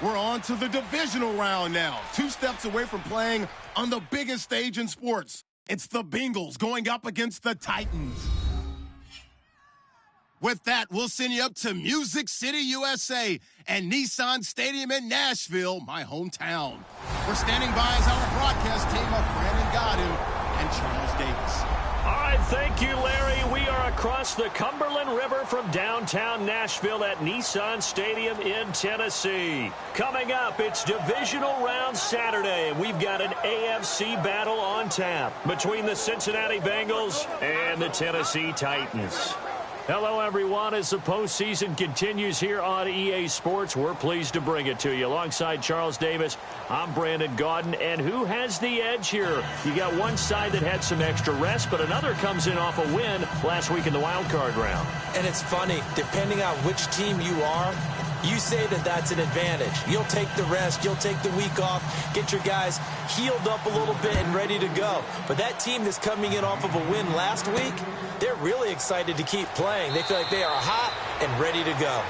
We're on to the divisional round now. 2 steps away from playing on the biggest stage in sports. It's the Bengals going up against the Titans. With that, we'll send you up to Music City, USA, and Nissan Stadium in Nashville, my hometown. We're standing by as our broadcast team of Brandon Godin and Charles Davis. All right, thank you, Larry. We are across the Cumberland River from downtown Nashville at Nissan Stadium in Tennessee. Coming up, it's Divisional Round Saturday, and we've got an AFC battle on tap between the Cincinnati Bengals and the Tennessee Titans. Hello, everyone. As the postseason continues here on EA Sports, we're pleased to bring it to you. Alongside Charles Davis, I'm Brandon Gaudin. And who has the edge here? You got one side that had some extra rest, but another comes in off a win last week in the wild card round. And it's funny, depending on which team you are, you say that that's an advantage. You'll take the rest. You'll take the week off. Get your guys healed up a little bit and ready to go. But that team that's coming in off of a win last week, they're really excited to keep playing. They feel like they are hot and ready to go.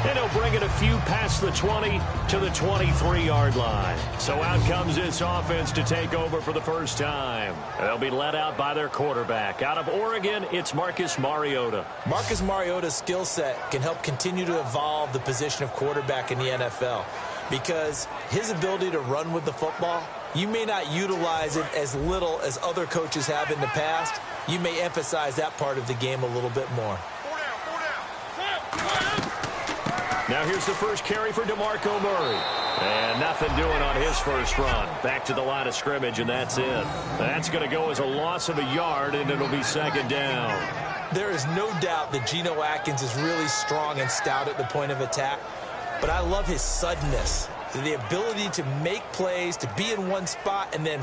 And he'll bring it a few past the 20 to the 23-yard line. So out comes this offense to take over for the first time. They'll be led out by their quarterback. Out of Oregon, it's Marcus Mariota. Marcus Mariota's skill set can help continue to evolve the position of quarterback in the NFL because his ability to run with the football, you may not utilize it as little as other coaches have in the past. You may emphasize that part of the game a little bit more. Now here's the first carry for DeMarco Murray. And nothing doing on his first run. Back to the line of scrimmage, and that's it. That's going to go as a loss of a yard, and it'll be second down. There is no doubt that Geno Atkins is really strong and stout at the point of attack. But I love his suddenness, the ability to make plays, to be in one spot, and then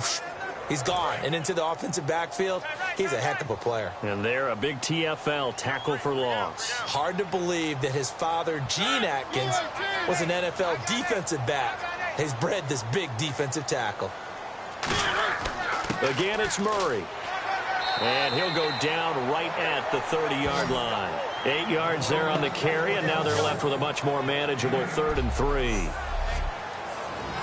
he's gone and into the offensive backfield. He's a heck of a player. And there, a big TFL, tackle for loss. Hard to believe that his father, Gene Atkins, was an NFL defensive back. He's bred this big defensive tackle. Again, it's Murray. And he'll go down right at the 30-yard line. 8 yards there on the carry, and now they're left with a much more manageable 3rd and 3.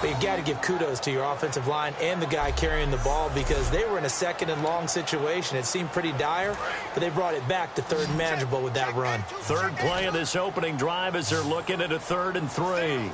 But you've got to give kudos to your offensive line and the guy carrying the ball because they were in a 2nd and long situation. It seemed pretty dire, but they brought it back to 3rd and manageable with that run. Third play of this opening drive as they're looking at a 3rd and 3.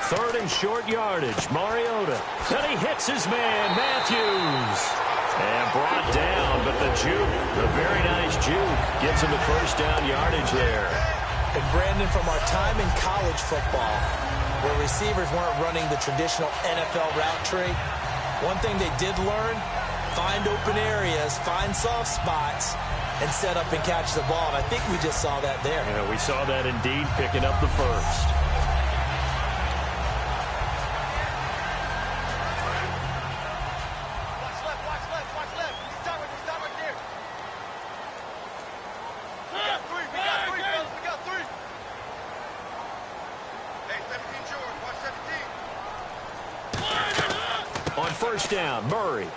Third and short yardage. Mariota. And he hits his man, Matthews. And brought down, but the juke, the very nice juke, gets him the first down yardage there. And Brandon, from our time in college football, where receivers weren't running the traditional NFL route tree, one thing they did learn, find open areas, find soft spots, and set up and catch the ball. And I think we just saw that there. Yeah, we saw that indeed, picking up the first. First down, Murray.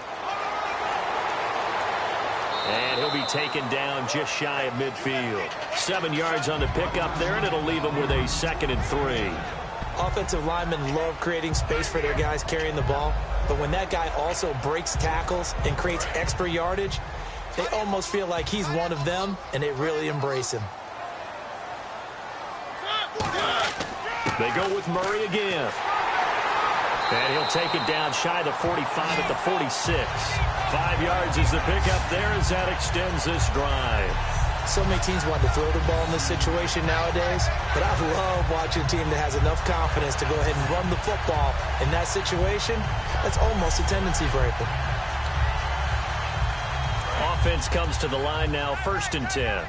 And he'll be taken down just shy of midfield. 7 yards on the pickup there, and it'll leave him with a 2nd and 3. Offensive linemen love creating space for their guys carrying the ball, but when that guy also breaks tackles and creates extra yardage, they almost feel like he's one of them, and they really embrace him. They go with Murray again. And he'll take it down shy of the 45 at the 46. 5 yards is the pickup there as that extends this drive. So many teams want to throw the ball in this situation nowadays, but I love watching a team that has enough confidence to go ahead and run the football in that situation. That's almost a tendency breaker. Offense comes to the line now, 1st and 10.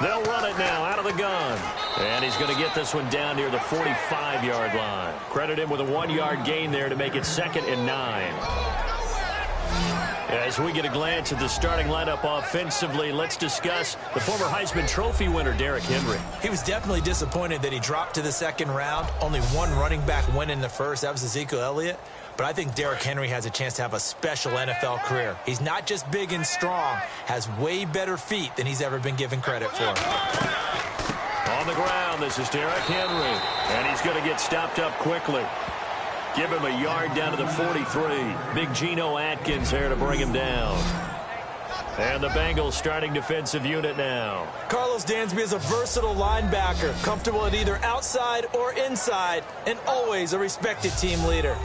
They'll run it now out of the gun. And he's going to get this one down near the 45-yard line. Credit him with a 1-yard gain there to make it 2nd and 9. As we get a glance at the starting lineup offensively, let's discuss the former Heisman Trophy winner, Derrick Henry. He was definitely disappointed that he dropped to the second round. Only one running back went in the first. That was Ezekiel Elliott. But I think Derrick Henry has a chance to have a special NFL career. He's not just big and strong, has way better feet than he's ever been given credit for. On the ground, this is Derrick Henry. And he's going to get stopped up quickly. Give him a yard down to the 43. Big Geno Atkins there to bring him down. And the Bengals starting defensive unit now. Carlos Dansby is a versatile linebacker, comfortable at either outside or inside, and always a respected team leader.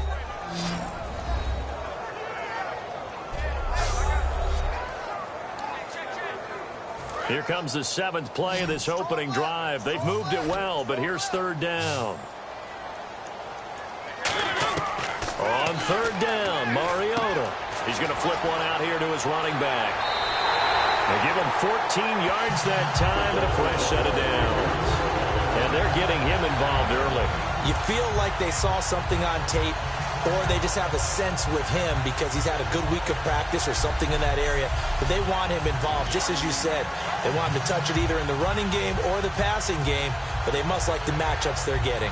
Here comes the 7th play of this opening drive. They've moved it well, but here's third down. On third down, Mariota. He's going to flip one out here to his running back. They give him 14 yards that time and a fresh set of downs. And they're getting him involved early. You feel like they saw something on tape, or they just have a sense with him because he's had a good week of practice or something in that area. But they want him involved, just as you said. They want him to touch it either in the running game or the passing game, but they must like the matchups they're getting.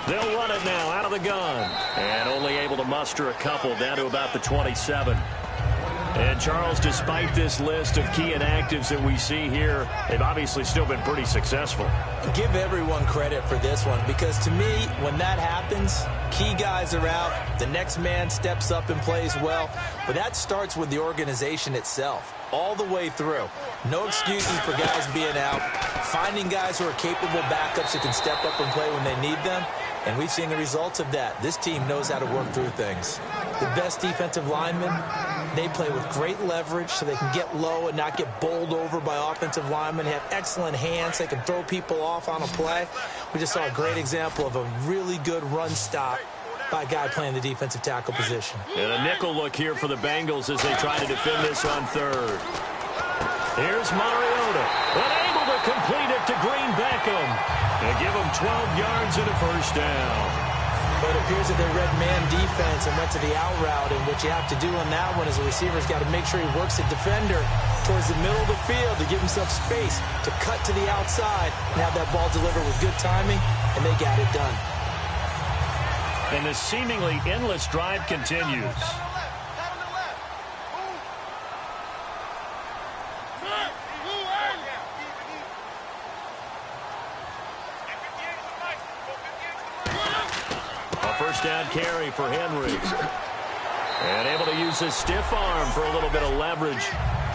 They'll run it now out of the gun. And only able to muster a couple down to about the 27. And Charles, despite this list of key inactives that we see here, they've obviously still been pretty successful. Give everyone credit for this one, because to me, when that happens, key guys are out, the next man steps up and plays well, but that starts with the organization itself, all the way through. No excuses for guys being out, finding guys who are capable backups who can step up and play when they need them, and we've seen the results of that. This team knows how to work through things. The best defensive linemen, they play with great leverage so they can get low and not get bowled over by offensive linemen. They have excellent hands. They can throw people off on a play. We just saw a great example of a really good run stop by a guy playing the defensive tackle position. And a nickel look here for the Bengals as they try to defend this on third. Here's Mariota, unable to complete it to Green Beckham. They give him 12 yards and a first down. But it appears that they read man defense and went to the out route, and what you have to do on that one is the receiver's got to make sure he works the defender towards the middle of the field to give himself space to cut to the outside and have that ball delivered with good timing, and they got it done. And the seemingly endless drive continues. First down carry for Henry. And able to use his stiff arm for a little bit of leverage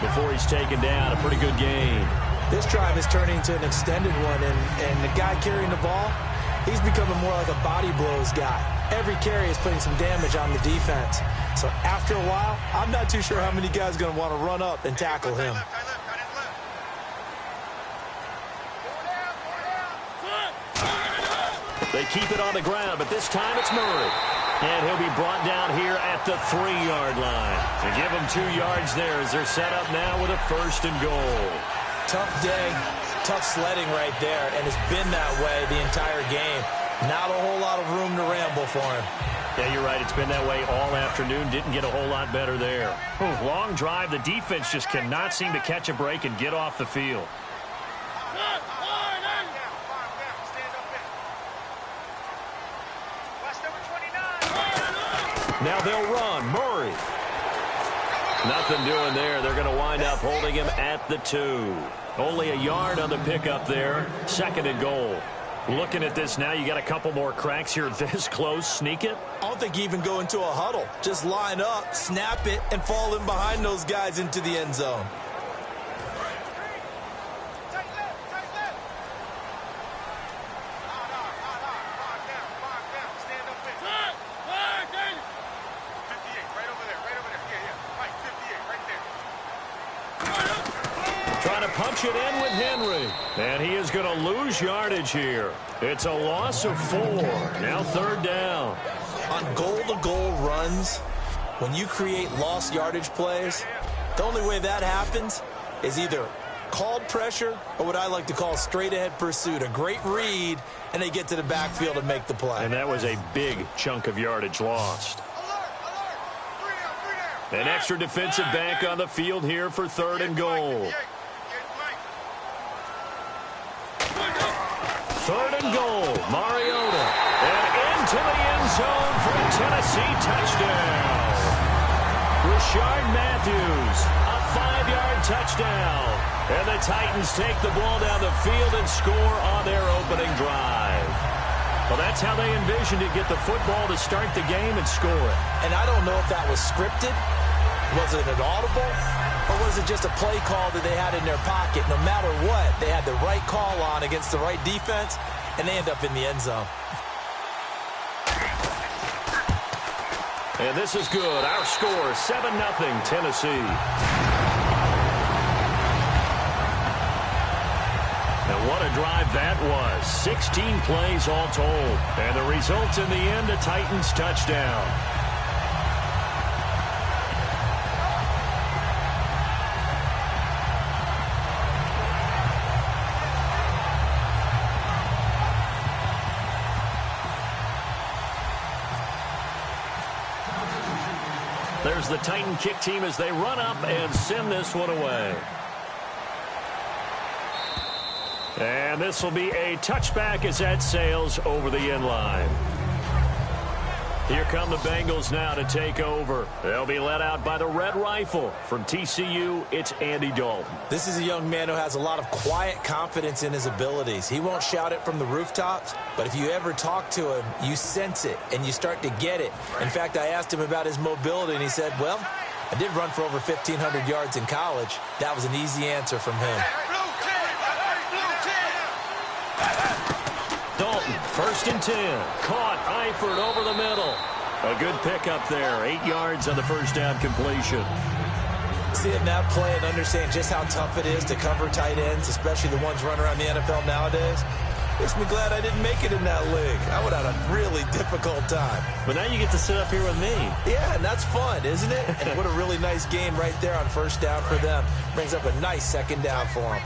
before he's taken down. A pretty good gain. This drive is turning into an extended one, and the guy carrying the ball, he's becoming more like a body blows guy. Every carry is putting some damage on the defense. So after a while, I'm not too sure how many guys are going to want to run up and tackle him. They keep it on the ground, but this time it's Murray. And he'll be brought down here at the 3-yard line. To give him 2 yards there as they're set up now with a first and goal. Tough day, tough sledding right there, and it's been that way the entire game. Not a whole lot of room to ramble for him. Yeah, you're right. It's been that way all afternoon. Didn't get a whole lot better there. Long drive. The defense just cannot seem to catch a break and get off the field. Now they'll run. Murray. Nothing doing there. They're going to wind up holding him at the 2. Only a yard on the pickup there. Second and goal. Looking at this now, you got a couple more cracks here this close. Sneak it? I don't think you even go into a huddle. Just line up, snap it, and fall in behind those guys into the end zone. Punch it in with Henry. And he is going to lose yardage here. It's a loss of 4. Now third down. On goal-to-goal runs, when you create lost yardage plays, the only way that happens is either called pressure or what I like to call straight-ahead pursuit, a great read, and they get to the backfield and make the play. And that was a big chunk of yardage lost. An extra defensive back on the field here for 3rd and goal. 3rd and goal, Mariota. And into the end zone for a Tennessee touchdown. Rashard Matthews, a 5-yard touchdown. And the Titans take the ball down the field and score on their opening drive. Well, that's how they envisioned it, get the football to start the game and score it. And I don't know if that was scripted. Was it an audible? Or was it just a play call that they had in their pocket? No matter what, they had the right call on against the right defense, and they end up in the end zone. And this is good. Our score, 7-0 Tennessee. And what a drive that was. 16 plays all told. And the result in the end, a Titans touchdown. There's the Titan kick team as they run up and send this one away. And this will be a touchback as that sails over the end line. Here come the Bengals now to take over. They'll be led out by the Red Rifle. From TCU, it's Andy Dalton. This is a young man who has a lot of quiet confidence in his abilities. He won't shout it from the rooftops, but if you ever talk to him, you sense it, and you start to get it. In fact, I asked him about his mobility, and he said, well, I did run for over 1,500 yards in college. That was an easy answer from him. Dalton, 1st and 10. Caught Eifert over the middle. A good pickup there. 8 yards on the first down completion. Seeing that play and understand just how tough it is to cover tight ends, especially the ones running around the NFL nowadays, makes me glad I didn't make it in that league. I would have had a really difficult time. But now you get to sit up here with me. Yeah, and that's fun, isn't it? And what a really nice game right there on first down for them. Brings up a nice second down for them.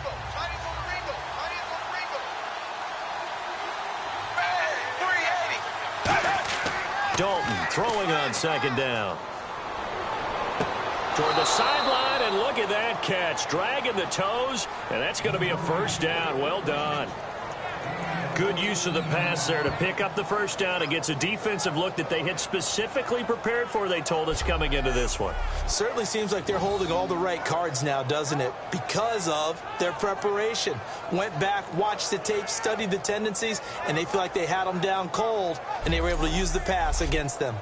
Dalton throwing on second down. Toward the sideline, and look at that catch. Dragging the toes, and that's going to be a first down. Well done. Good use of the pass there to pick up the first down. It gets a defensive look that they had specifically prepared for, they told us, coming into this one. Certainly seems like they're holding all the right cards now, doesn't it? Because of their preparation. Went back, watched the tape, studied the tendencies, and they feel like they had them down cold, and they were able to use the pass against them.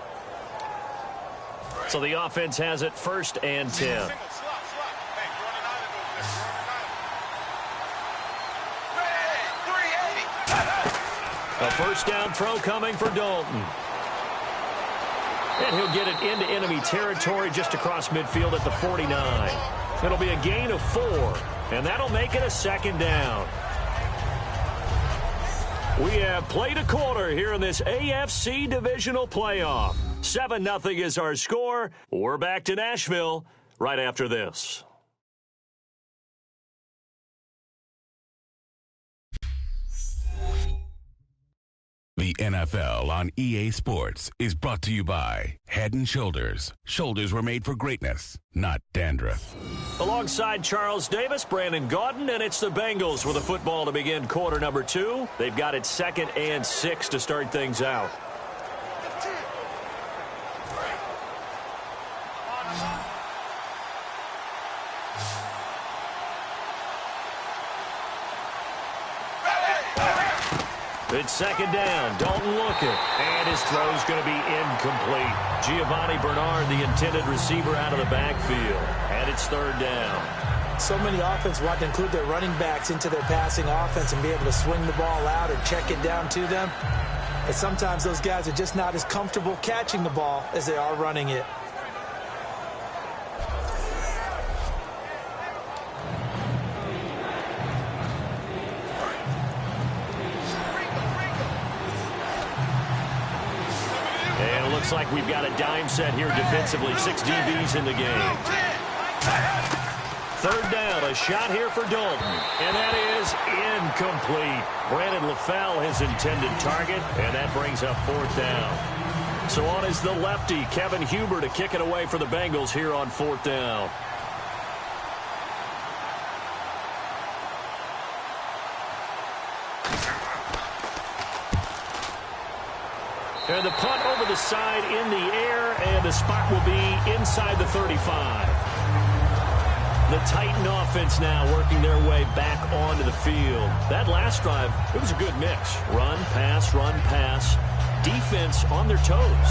So the offense has it 1st and 10. A first down throw coming for Dalton. And he'll get it into enemy territory just across midfield at the 49. It'll be a gain of 4, and that'll make it a second down. We have played a quarter here in this AFC Divisional playoff. 7-0 is our score. We're back to Nashville right after this. The NFL on EA Sports is brought to you by Head & Shoulders. Shoulders were made for greatness, not dandruff. Alongside Charles Davis, Brandon Gaudin, and it's the Bengals with a football to begin quarter number 2. They've got it 2nd and 6 to start things out. It's second down. Dalton looking. And his throw's going to be incomplete. Giovanni Bernard, the intended receiver, out of the backfield. And it's 3rd down. So many offenses want to include their running backs into their passing offense and be able to swing the ball out or check it down to them. But sometimes those guys are just not as comfortable catching the ball as they are running it. looks like we've got a dime set here defensively. 6 DBs in the game. Third down, a shot here for Dalton. And that is incomplete. Brandon LaFell, his intended target, and that brings up 4th down. So on is the lefty, Kevin Huber, to kick it away for the Bengals here on 4th down. And the punt over the side in the air, and the spot will be inside the 35. The Titan offense now working their way back onto the field. That last drive, it was a good mix. Run, pass, defense on their toes.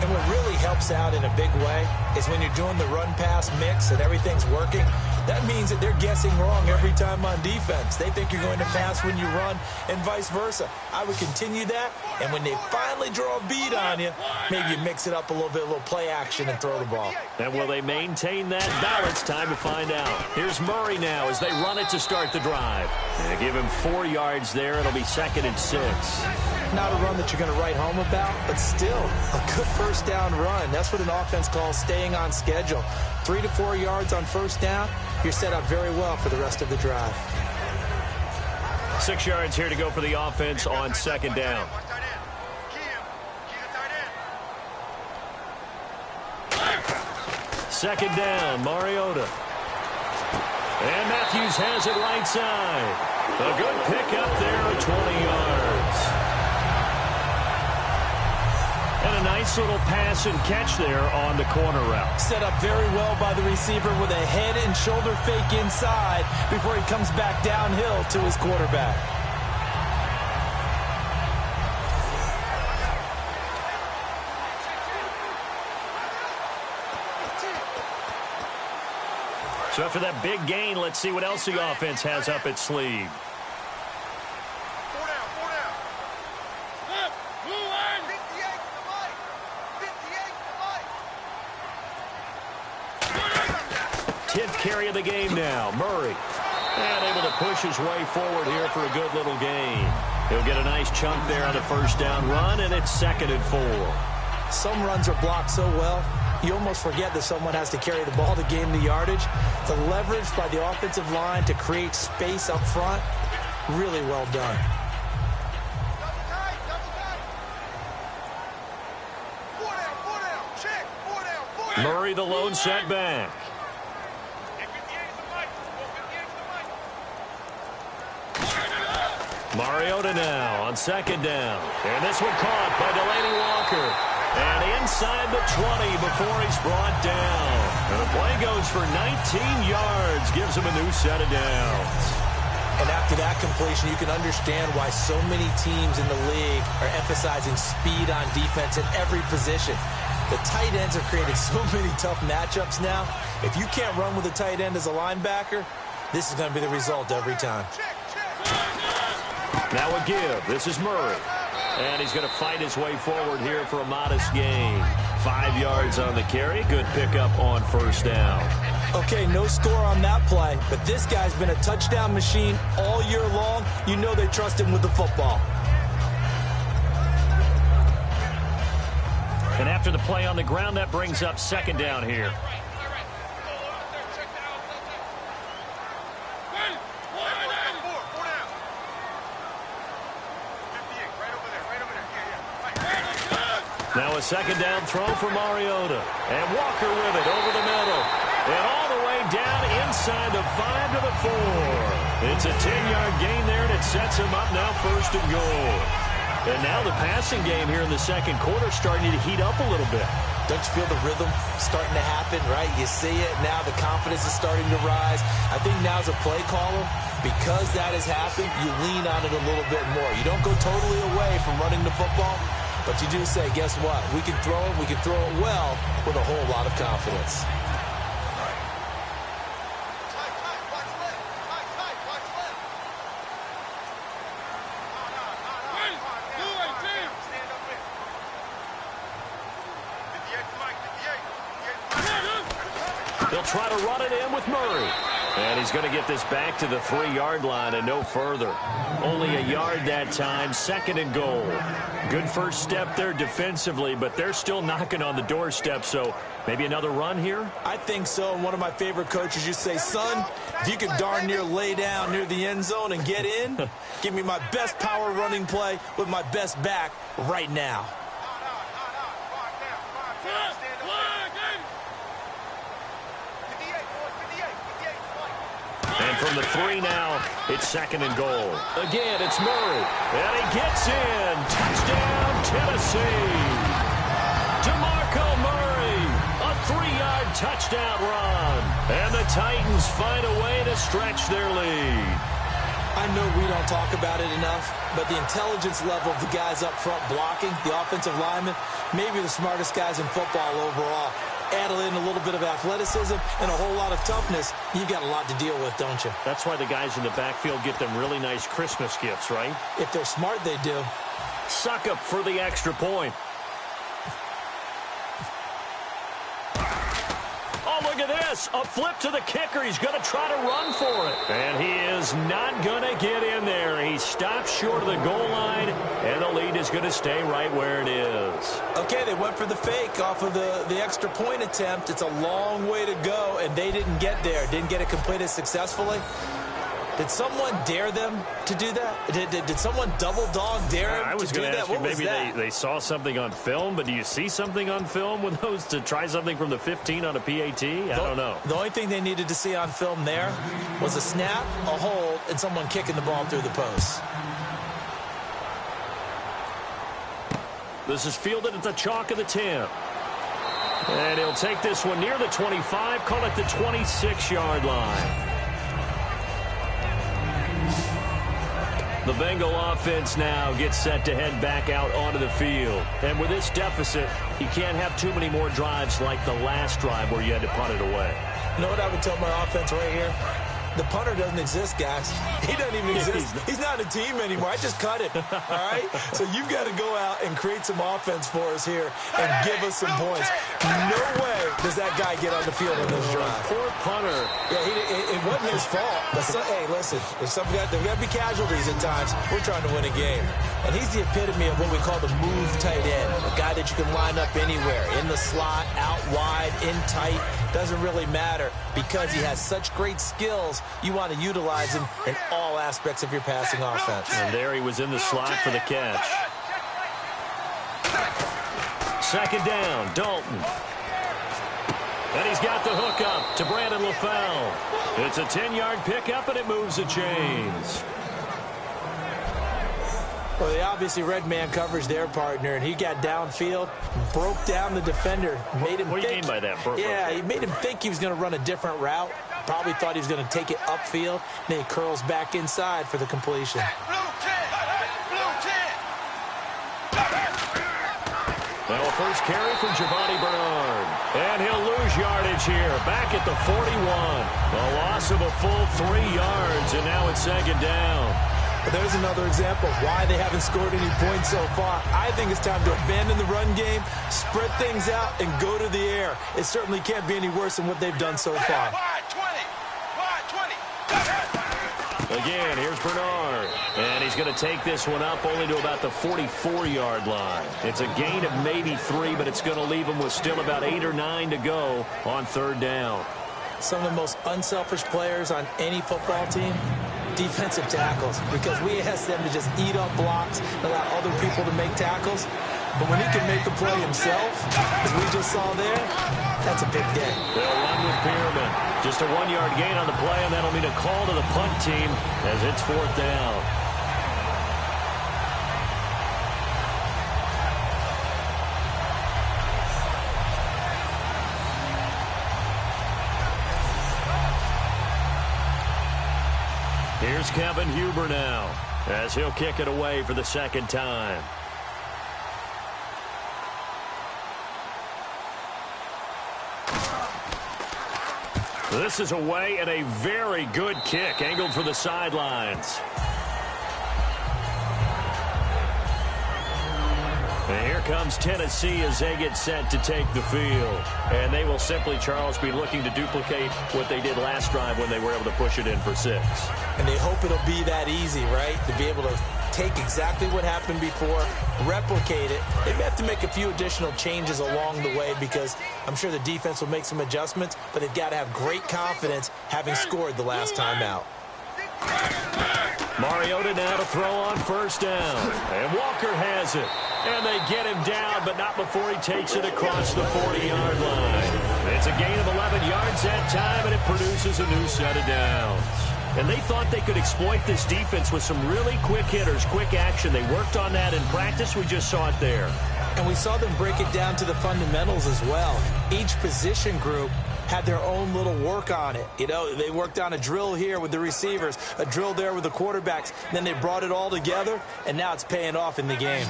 And what really helps out in a big way is when you're doing the run-pass mix and everything's working, that means that they're guessing wrong every time on defense. They think you're going to pass when you run and vice versa. I would continue that, and when they finally draw a beat on you, maybe you mix it up a little bit, a little play action and throw the ball. And will they maintain that balance? Time to find out. Here's Murray now as they run it to start the drive. And give him 4 yards there. It'll be 2nd and 6. Not a run that you're going to write home about, but still a good first down run. That's what an offense calls staying on schedule. 3 to 4 yards on first down, you're set up very well for the rest of the drive. 6 yards here to go for the offense on 2nd down. Second down, Mariota. And Matthews has it right side. A good pickup there at 20 yards. And a nice little pass and catch there on the corner route. Set up very well by the receiver with a head and shoulder fake inside before he comes back downhill to his quarterback. So after that big gain, let's see what else the offense has up its sleeve. Carry of the game now, Murray. And able to push his way forward here for a good little gain. He'll get a nice chunk there on the first down run, and it's 2nd and 4. Some runs are blocked so well, you almost forget that someone has to carry the ball to gain the yardage. The leverage by the offensive line to create space up front, really well done. Murray, the lone setback. Mariota now on 2nd down. And this one caught by Delaney Walker. And inside the 20 before he's brought down. And the play goes for 19 yards. Gives him a new set of downs. And after that completion, you can understand why so many teams in the league are emphasizing speed on defense at every position. The tight ends have created so many tough matchups now. If you can't run with a tight end as a linebacker, this is going to be the result every time. Now a give. This is Murray. And he's going to fight his way forward here for a modest gain. 5 yards on the carry. Good pickup on first down. Okay, no score on that play, but this guy's been a touchdown machine all year long. You know they trust him with the football. And after the play on the ground, that brings up 2nd down here. Now a 2nd down throw for Mariota. And Walker with it over the middle. And all the way down inside the 5 to the 4. It's a 10-yard gain there, and it sets him up now 1st and goal. And now the passing game here in the second quarter starting to heat up a little bit. Don't you feel the rhythm starting to happen, right? You see it. Now the confidence is starting to rise. I think now as a play caller, because that has happened, you lean on it a little bit more. You don't go totally away from running the football, but you do say, guess what? We can throw it well with a whole lot of confidence. They'll try to run it in with Murray. And he's going to get this back to the 3-yard line and no further. Only a yard that time, 2nd and goal. Good first step there defensively, but they're still knocking on the doorstep, so maybe another run here? I think so. And one of my favorite coaches used to say, son, if you can darn near lay down near the end zone and get in, give me my best power running play with my best back right now. And from the 3 now, it's 2nd and goal. Again, it's Murray. And he gets in. Touchdown, Tennessee. DeMarco Murray, a 3-yard touchdown run. And the Titans find a way to stretch their lead. I know we don't talk about it enough, but the intelligence level of the guys up front blocking, the offensive linemen, maybe the smartest guys in football overall. Add in a little bit of athleticism and a whole lot of toughness, you've got a lot to deal with, don't you? That's why the guys in the backfield get them really nice Christmas gifts, right? If they're smart, they do. Suck up for the extra point. Oh, look at this. A flip to the kicker. He's going to try to run for it. And he is not going to get in there. He stops short of the goal line, and the lead is going to stay right where it is. Okay, they went for the fake off of the extra point attempt. It's a long way to go, and they didn't get there. Didn't get it completed successfully. Did someone dare them to do that? Did someone double dog dare them to do that? I was going to ask you, maybe they saw something on film, but do you see something on film with those to try something from the 15 on a PAT? I don't know. The only thing they needed to see on film there was a snap, a hold, and someone kicking the ball through the post. This is fielded at the chalk of the 10. And he'll take this one near the 25, call it the 26-yard line. The Bengal offense now gets set to head back out onto the field. And with this deficit, you can't have too many more drives like the last drive where you had to punt it away. You know what I would tell my offense right here? The punter doesn't exist, guys. He doesn't even exist. He's not a team anymore. I just cut it, all right? So you've got to go out and create some offense for us here and give us some points. No way does that guy get on the field on this drive. Poor punter. Yeah, it wasn't his fault. But hey, listen, there's got to be casualties at times. We're trying to win a game. And he's the epitome of what we call the move tight end, a guy that you can line up anywhere, in the slot, out wide, in tight. Doesn't really matter because he has such great skills. You want to utilize him in all aspects of your passing offense. And there he was in the slot for the catch. 2nd down, Dalton. And he's got the hook up to Brandon LaFell. It's a 10-yard pickup, and it moves the chains. Well, they obviously red man coverage their partner, and he got downfield, broke down the defender, made him What do you mean by that? He made him think he was going to run a different route. Probably thought he was going to take it upfield. Then he curls back inside for the completion. Well, first carry from Giovanni Bernard. And he'll lose yardage here. Back at the 41. A loss of a full 3 yards, and now it's 2nd down. But there's another example of why they haven't scored any points so far. I think it's time to abandon the run game, spread things out, and go to the air. It certainly can't be any worse than what they've done so far. Again, here's Bernard. And he's going to take this one up only to about the 44-yard line. It's a gain of maybe 3, but it's going to leave him with still about 8 or 9 to go on 3rd down. Some of the most unselfish players on any football team, defensive tackles, because we ask them to just eat up blocks and allow other people to make tackles. But when he can make the play himself, as we just saw there, that's a big day. They'll run with Pearman. Just a 1-yard gain on the play, and that'll mean a call to the punt team as it's 4th down. Here's Kevin Huber now as he'll kick it away for the 2nd time. This is away and a very good kick angled for the sidelines. And here comes Tennessee as they get set to take the field. And they will simply, Charles, be looking to duplicate what they did last drive when they were able to push it in for 6. And they hope it'll be that easy, right? To be able to take exactly what happened before, replicate it. They may have to make a few additional changes along the way because I'm sure the defense will make some adjustments, but they've got to have great confidence having scored the last time out. Mariota now to throw on first down. And Walker has it. And they get him down, but not before he takes it across the 40-yard line. It's a gain of 11 yards that time, and it produces a new set of downs. And they thought they could exploit this defense with some really quick hitters, quick action. They worked on that in practice. We just saw it there. And we saw them break it down to the fundamentals as well. Each position group had their own little work on it. You know, they worked on a drill here with the receivers, a drill there with the quarterbacks. Then they brought it all together, and now it's paying off in the game.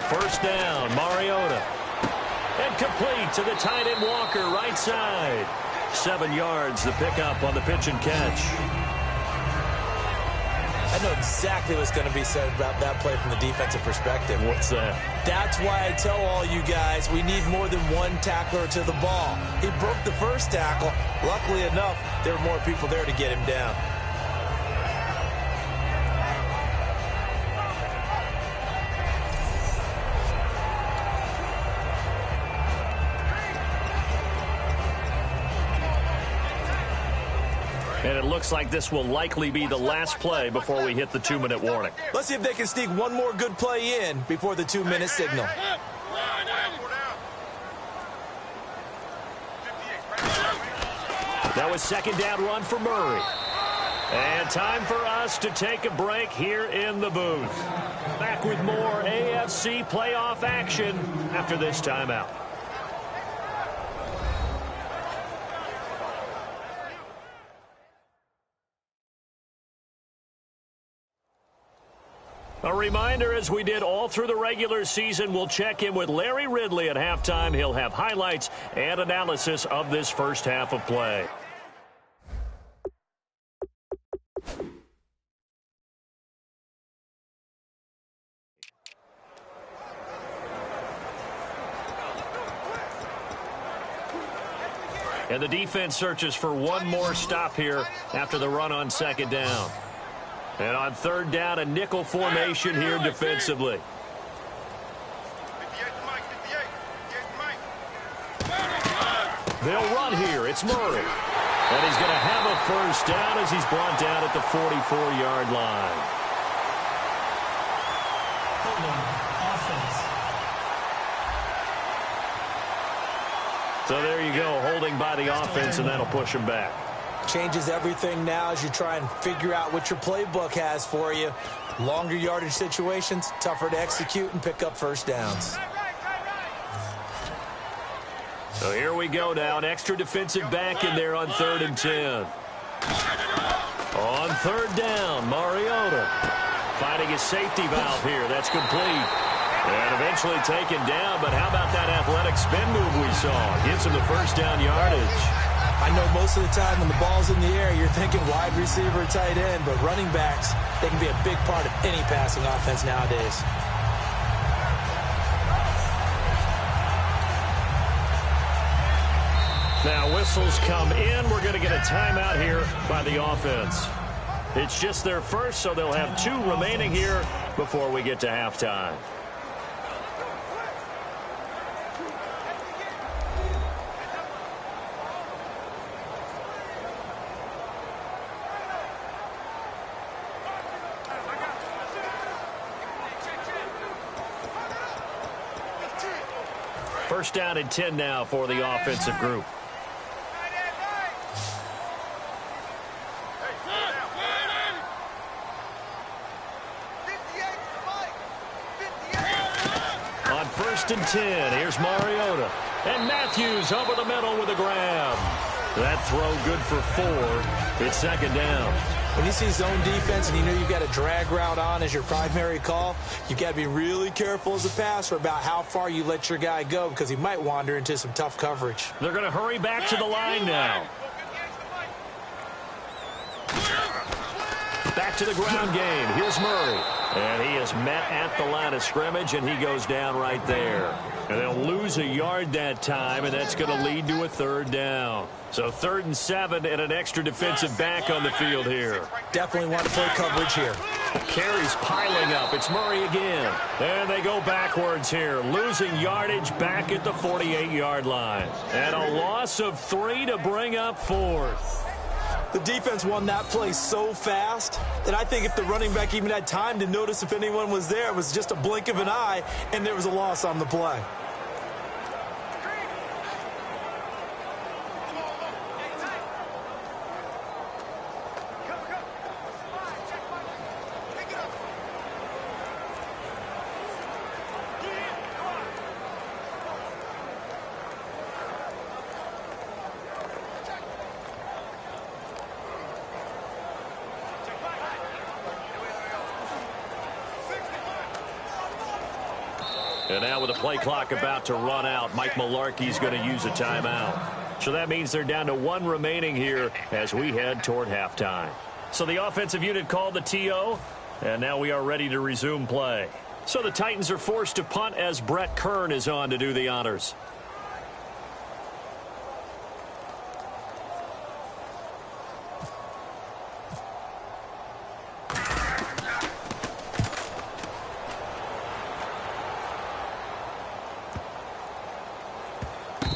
First down, Mariota. And complete to the tight end Walker, right side. 7 yards, the pickup on the pitch and catch. I know exactly what's going to be said about that play from the defensive perspective. What's that? That's why I tell all you guys we need more than one tackler to the ball. He broke the first tackle. Luckily enough, there were more people there to get him down. And it looks like this will likely be the last play before we hit the 2-minute warning. Let's see if they can sneak one more good play in before the 2-minute signal. That was second down run for Murray. And time for us to take a break here in the booth. Back with more AFC playoff action after this timeout. A reminder, as we did all through the regular season, we'll check in with Larry Ridley at halftime. He'll have highlights and analysis of this first half of play. And the defense searches for one more stop here after the run on second down. And on third down, a nickel formation here defensively. They'll run here. It's Murray. And he's going to have a first down as he's brought down at the 44-yard line. So there you go, holding by the offense, and that'll push him back. Changes everything now as you try and figure out what your playbook has for you. Longer yardage situations, tougher to execute and pick up first downs. So here we go now, an extra defensive back in there on 3rd and 10. On third down, Mariota finding his safety valve here. That's complete. And eventually taken down, but how about that athletic spin move we saw? Gives him the first down yardage. I know most of the time when the ball's in the air, you're thinking wide receiver, tight end, but running backs, they can be a big part of any passing offense nowadays. Now whistles come in. We're going to get a timeout here by the offense. It's just their first, so they'll have 2 remaining here before we get to halftime. First down and 10 now for the offensive group. On 1st and 10, here's Mariota. And Matthews over the middle with a grab. That throw good for 4. It's second down. When you see zone defense and you know you've got a drag route on as your primary call, you've got to be really careful as a passer about how far you let your guy go because he might wander into some tough coverage. They're going to hurry back to the line now. Back to the ground game. Here's Murray. And he is met at the line of scrimmage, and he goes down right there. And they'll lose a yard that time, and that's going to lead to a third down. So 3rd and 7 and an extra defensive back on the field here. Definitely want to play coverage here. Carries piling up. It's Murray again. And they go backwards here, losing yardage back at the 48-yard line. And a loss of 3 to bring up 4th. The defense won that play so fast that I think if the running back even had time to notice if anyone was there, it was just a blink of an eye, and there was a loss on the play. And now with the play clock about to run out, Mike Mularkey's going to use a timeout. So that means they're down to 1 remaining here as we head toward halftime. So the offensive unit called the TO, and now we are ready to resume play. So the Titans are forced to punt as Brett Kern is on to do the honors.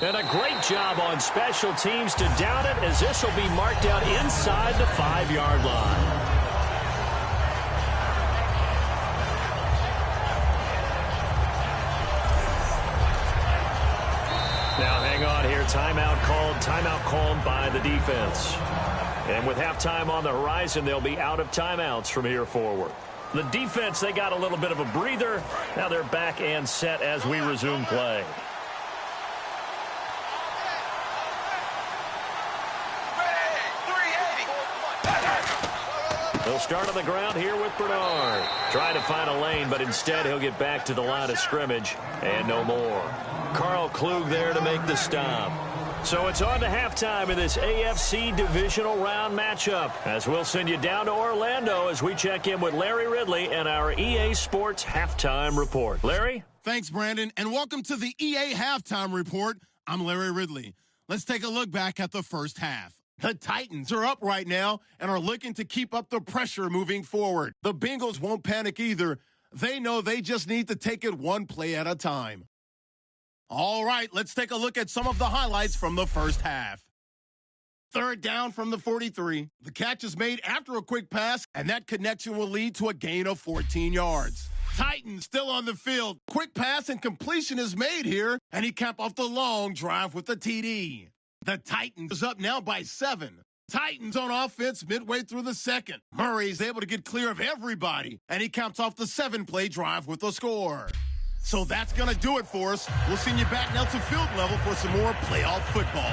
And a great job on special teams to down it, as this will be marked out inside the 5-yard line. Now hang on here. Timeout called by the defense. And with halftime on the horizon, they'll be out of timeouts from here forward. The defense, they got a little bit of a breather. Now they're back and set as we resume play. They'll start on the ground here with Bernard. Trying to find a lane, but instead he'll get back to the line of scrimmage and no more. Carl Klug there to make the stop. So it's on to halftime in this AFC Divisional Round matchup, as we'll send you down to Orlando as we check in with Larry Ridley and our EA Sports Halftime Report. Larry? Thanks, Brandon, and welcome to the EA Halftime Report. I'm Larry Ridley. Let's take a look back at the first half. The Titans are up right now and are looking to keep up the pressure moving forward. The Bengals won't panic either. They know they just need to take it one play at a time. All right, let's take a look at some of the highlights from the first half. 3rd down from the 43. The catch is made after a quick pass, and that connection will lead to a gain of 14 yards. Titans still on the field. Quick pass and completion is made here, and he capped off the long drive with the TD. The Titans is up now by 7. Titans on offense midway through the second. Murray's able to get clear of everybody, and he counts off the 7-play drive with a score. So that's going to do it for us. We'll send you back now to field level for some more playoff football.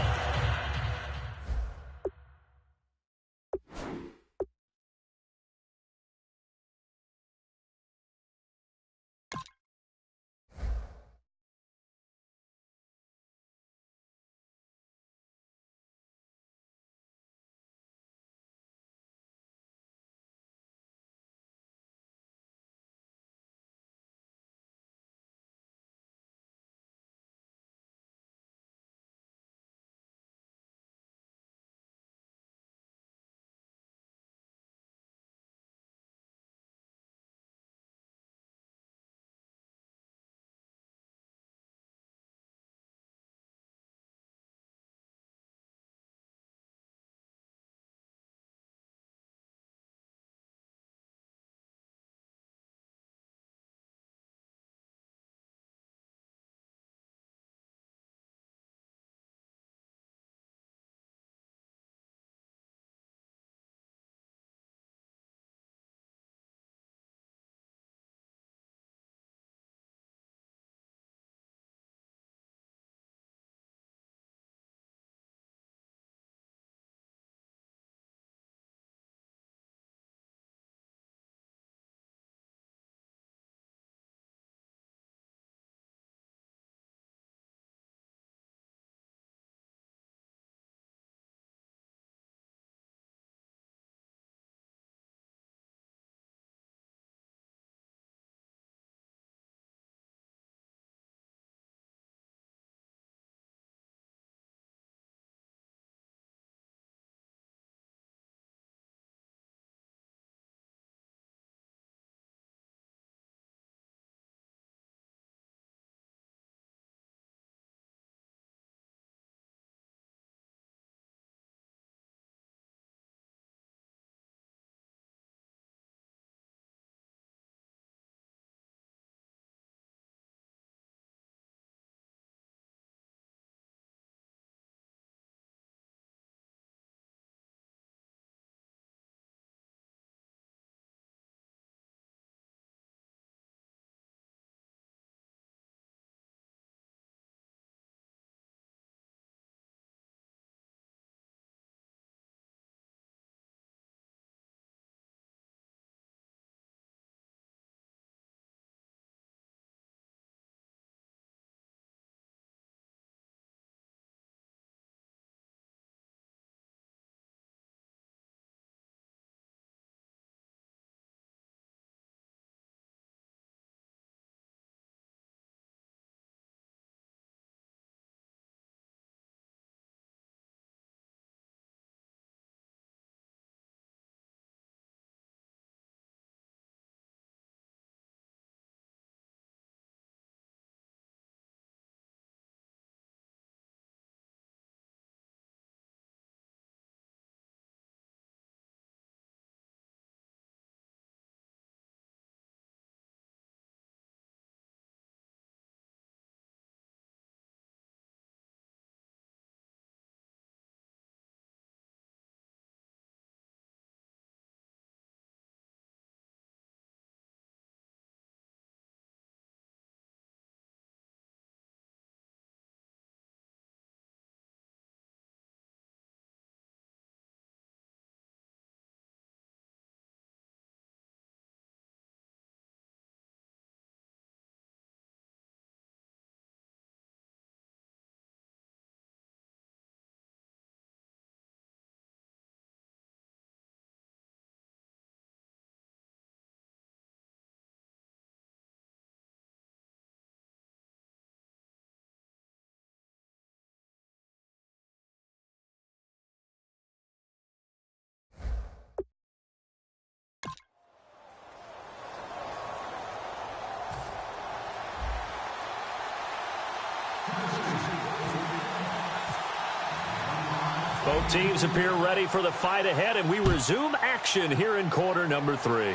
Both teams appear ready for the fight ahead, and we resume action here in quarter number 3.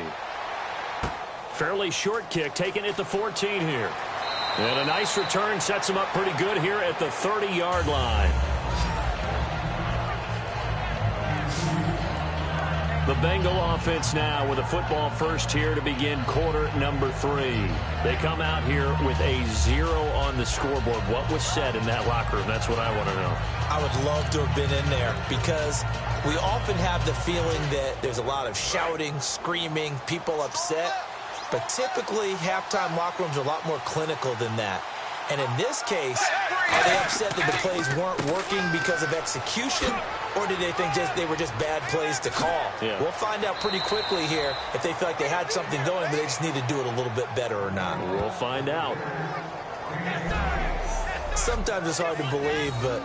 Fairly short kick taken at the 14 here. And a nice return sets him up pretty good here at the 30-yard line. The Bengal offense now with a football first here to begin quarter number 3. They come out here with a 0 on the scoreboard. What was said in that locker room? That's what I want to know. I would love to have been in there because we often have the feeling that there's a lot of shouting, screaming, people upset. But typically, halftime locker rooms are a lot more clinical than that. And in this case, are they upset that the plays weren't working because of execution, or did they think they were just bad plays to call? Yeah. We'll find out pretty quickly here if they feel like they had something going, but they just need to do it a little bit better or not. We'll find out. Sometimes it's hard to believe, but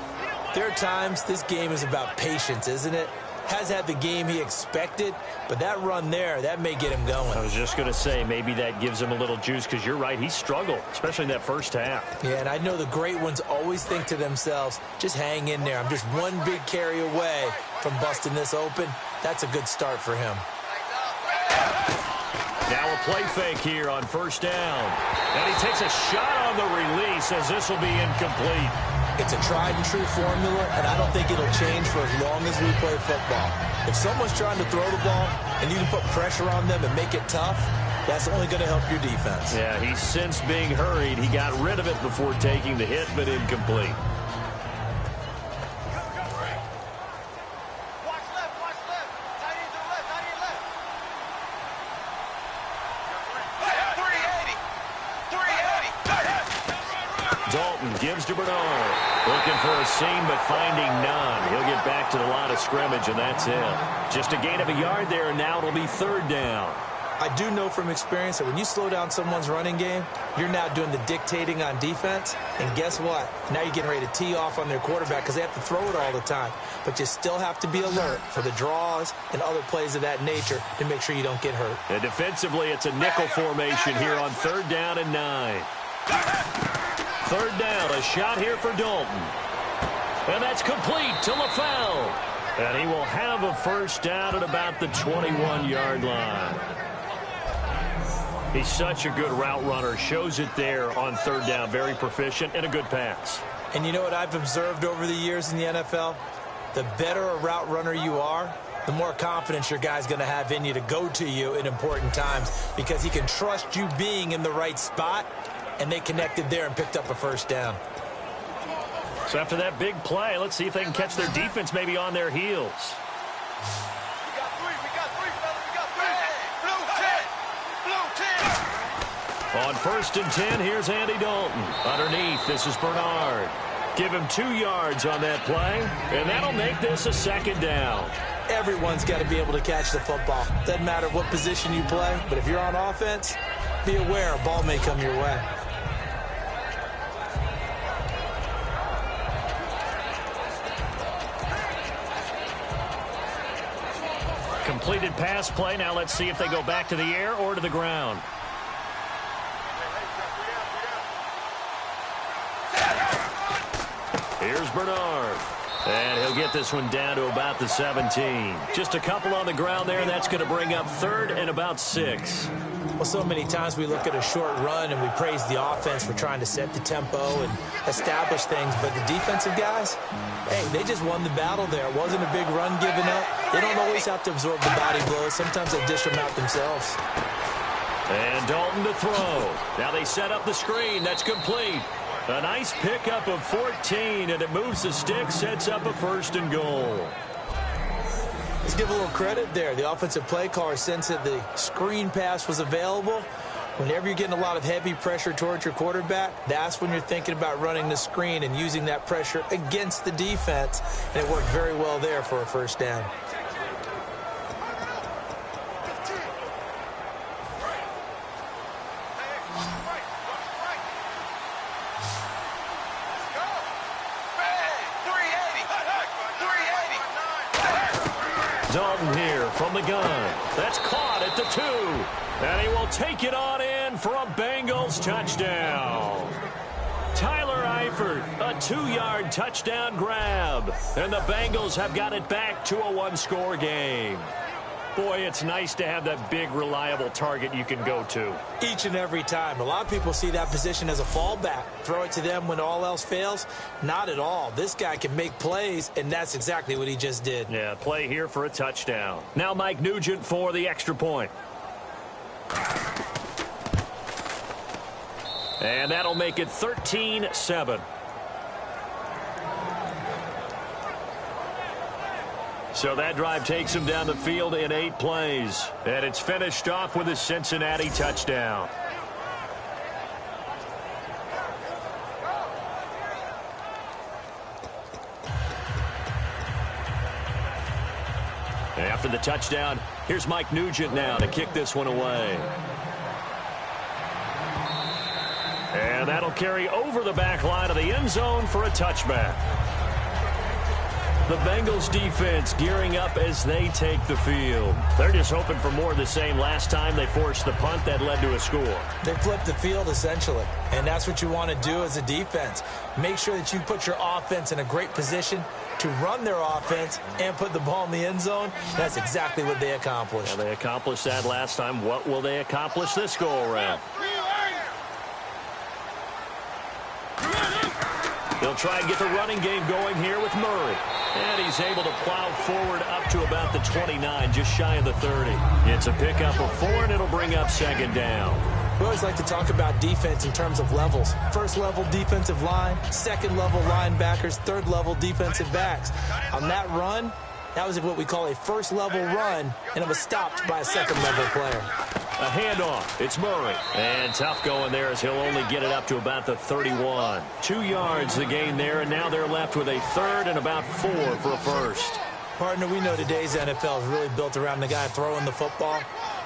there are times this game is about patience, isn't it? Has had the game he expected, but that run there, that may get him going. I was just going to say, maybe that gives him a little juice, because you're right, he struggled, especially in that first half. Yeah, and I know the great ones always think to themselves, just hang in there. I'm just one big carry away from busting this open. That's a good start for him. Now a play fake here on first down. And he takes a shot on the release as this will be incomplete. It's a tried-and-true formula, and I don't think it'll change for as long as we play football. If someone's trying to throw the ball and you can put pressure on them and make it tough, that's only going to help your defense. Yeah, he's since being hurried. He got rid of it before taking the hit, but incomplete. Gives to Bernard. Looking for a seam, but finding none. He'll get back to the line of scrimmage, and that's it. Just a gain of a yard there, and now it'll be third down. I do know from experience that when you slow down someone's running game, you're now doing the dictating on defense. And guess what? Now you're getting ready to tee off on their quarterback because they have to throw it all the time. But you still have to be alert for the draws and other plays of that nature to make sure you don't get hurt. And defensively, it's a nickel formation here on third down and 9. Third down, a shot here for Dalton. And that's complete to LaFell. And he will have a first down at about the 21-yard line. He's such a good route runner. Shows it there on third down. Very proficient and a good pass. And you know what I've observed over the years in the NFL? The better a route runner you are, the more confidence your guy's going to have in you to go to you in important times because he can trust you being in the right spot. And they connected there and picked up a first down. So after that big play, let's see if they can catch their defense maybe on their heels. We got three, fellas. We got three. Blue 10. On first and 10, here's Andy Dalton. Underneath, this is Bernard. Give him 2 yards on that play, and that'll make this a second down. Everyone's got to be able to catch the football. Doesn't matter what position you play, but if you're on offense, be aware a ball may come your way. Completed pass play. Now let's see if they go back to the air or to the ground. Here's Bernard. And he'll get this one down to about the 17. Just a couple on the ground there, and that's going to bring up third and about 6. Well, so many times we look at a short run and we praise the offense for trying to set the tempo and establish things. But the defensive guys, hey, they just won the battle there. It wasn't a big run given up. They don't always have to absorb the body blows. Sometimes they dish them out themselves. And Dalton to throw. Now they set up the screen. That's complete. A nice pickup of 14, and it moves the stick, sets up a first and goal. Let's give a little credit there. The offensive play caller sensed that the screen pass was available. Whenever you're getting a lot of heavy pressure towards your quarterback, that's when you're thinking about running the screen and using that pressure against the defense. And it worked very well there for a first down. Dalton here from the gun. That's caught at the 2. And he will take it on in for a Bengals touchdown. Tyler Eifert, a 2-yard touchdown grab. And the Bengals have got it back to a one-score game. Boy, it's nice to have that big, reliable target you can go to. Each and every time. A lot of people see that position as a fallback. Throw it to them when all else fails. Not at all. This guy can make plays, and that's exactly what he just did. Yeah, play here for a touchdown. Now Mike Nugent for the extra point. And that'll make it 13-7. So that drive takes him down the field in 8 plays. And it's finished off with a Cincinnati touchdown. After the touchdown, here's Mike Nugent now to kick this one away. And that'll carry over the back line of the end zone for a touchback. The Bengals defense gearing up as they take the field. They're just hoping for more of the same. Last time they forced the punt that led to a score. They flipped the field essentially, and that's what you want to do as a defense. Make sure that you put your offense in a great position to run their offense and put the ball in the end zone. That's exactly what they accomplished. Yeah, they accomplished that last time. What will they accomplish this go-around? They'll try and get the running game going here with Murray. And he's able to plow forward up to about the 29, just shy of the 30. It's a pickup of 4, and it'll bring up second down. We always like to talk about defense in terms of levels. First level defensive line, second level linebackers, third level defensive backs. On that run, that was what we call a first level run, and it was stopped by a second level player. A handoff. It's Murray. And tough going there as he'll only get it up to about the 31. 2 yards the gain there, and now they're left with a third and about 4 for a first. Partner, we know today's NFL is really built around the guy throwing the football.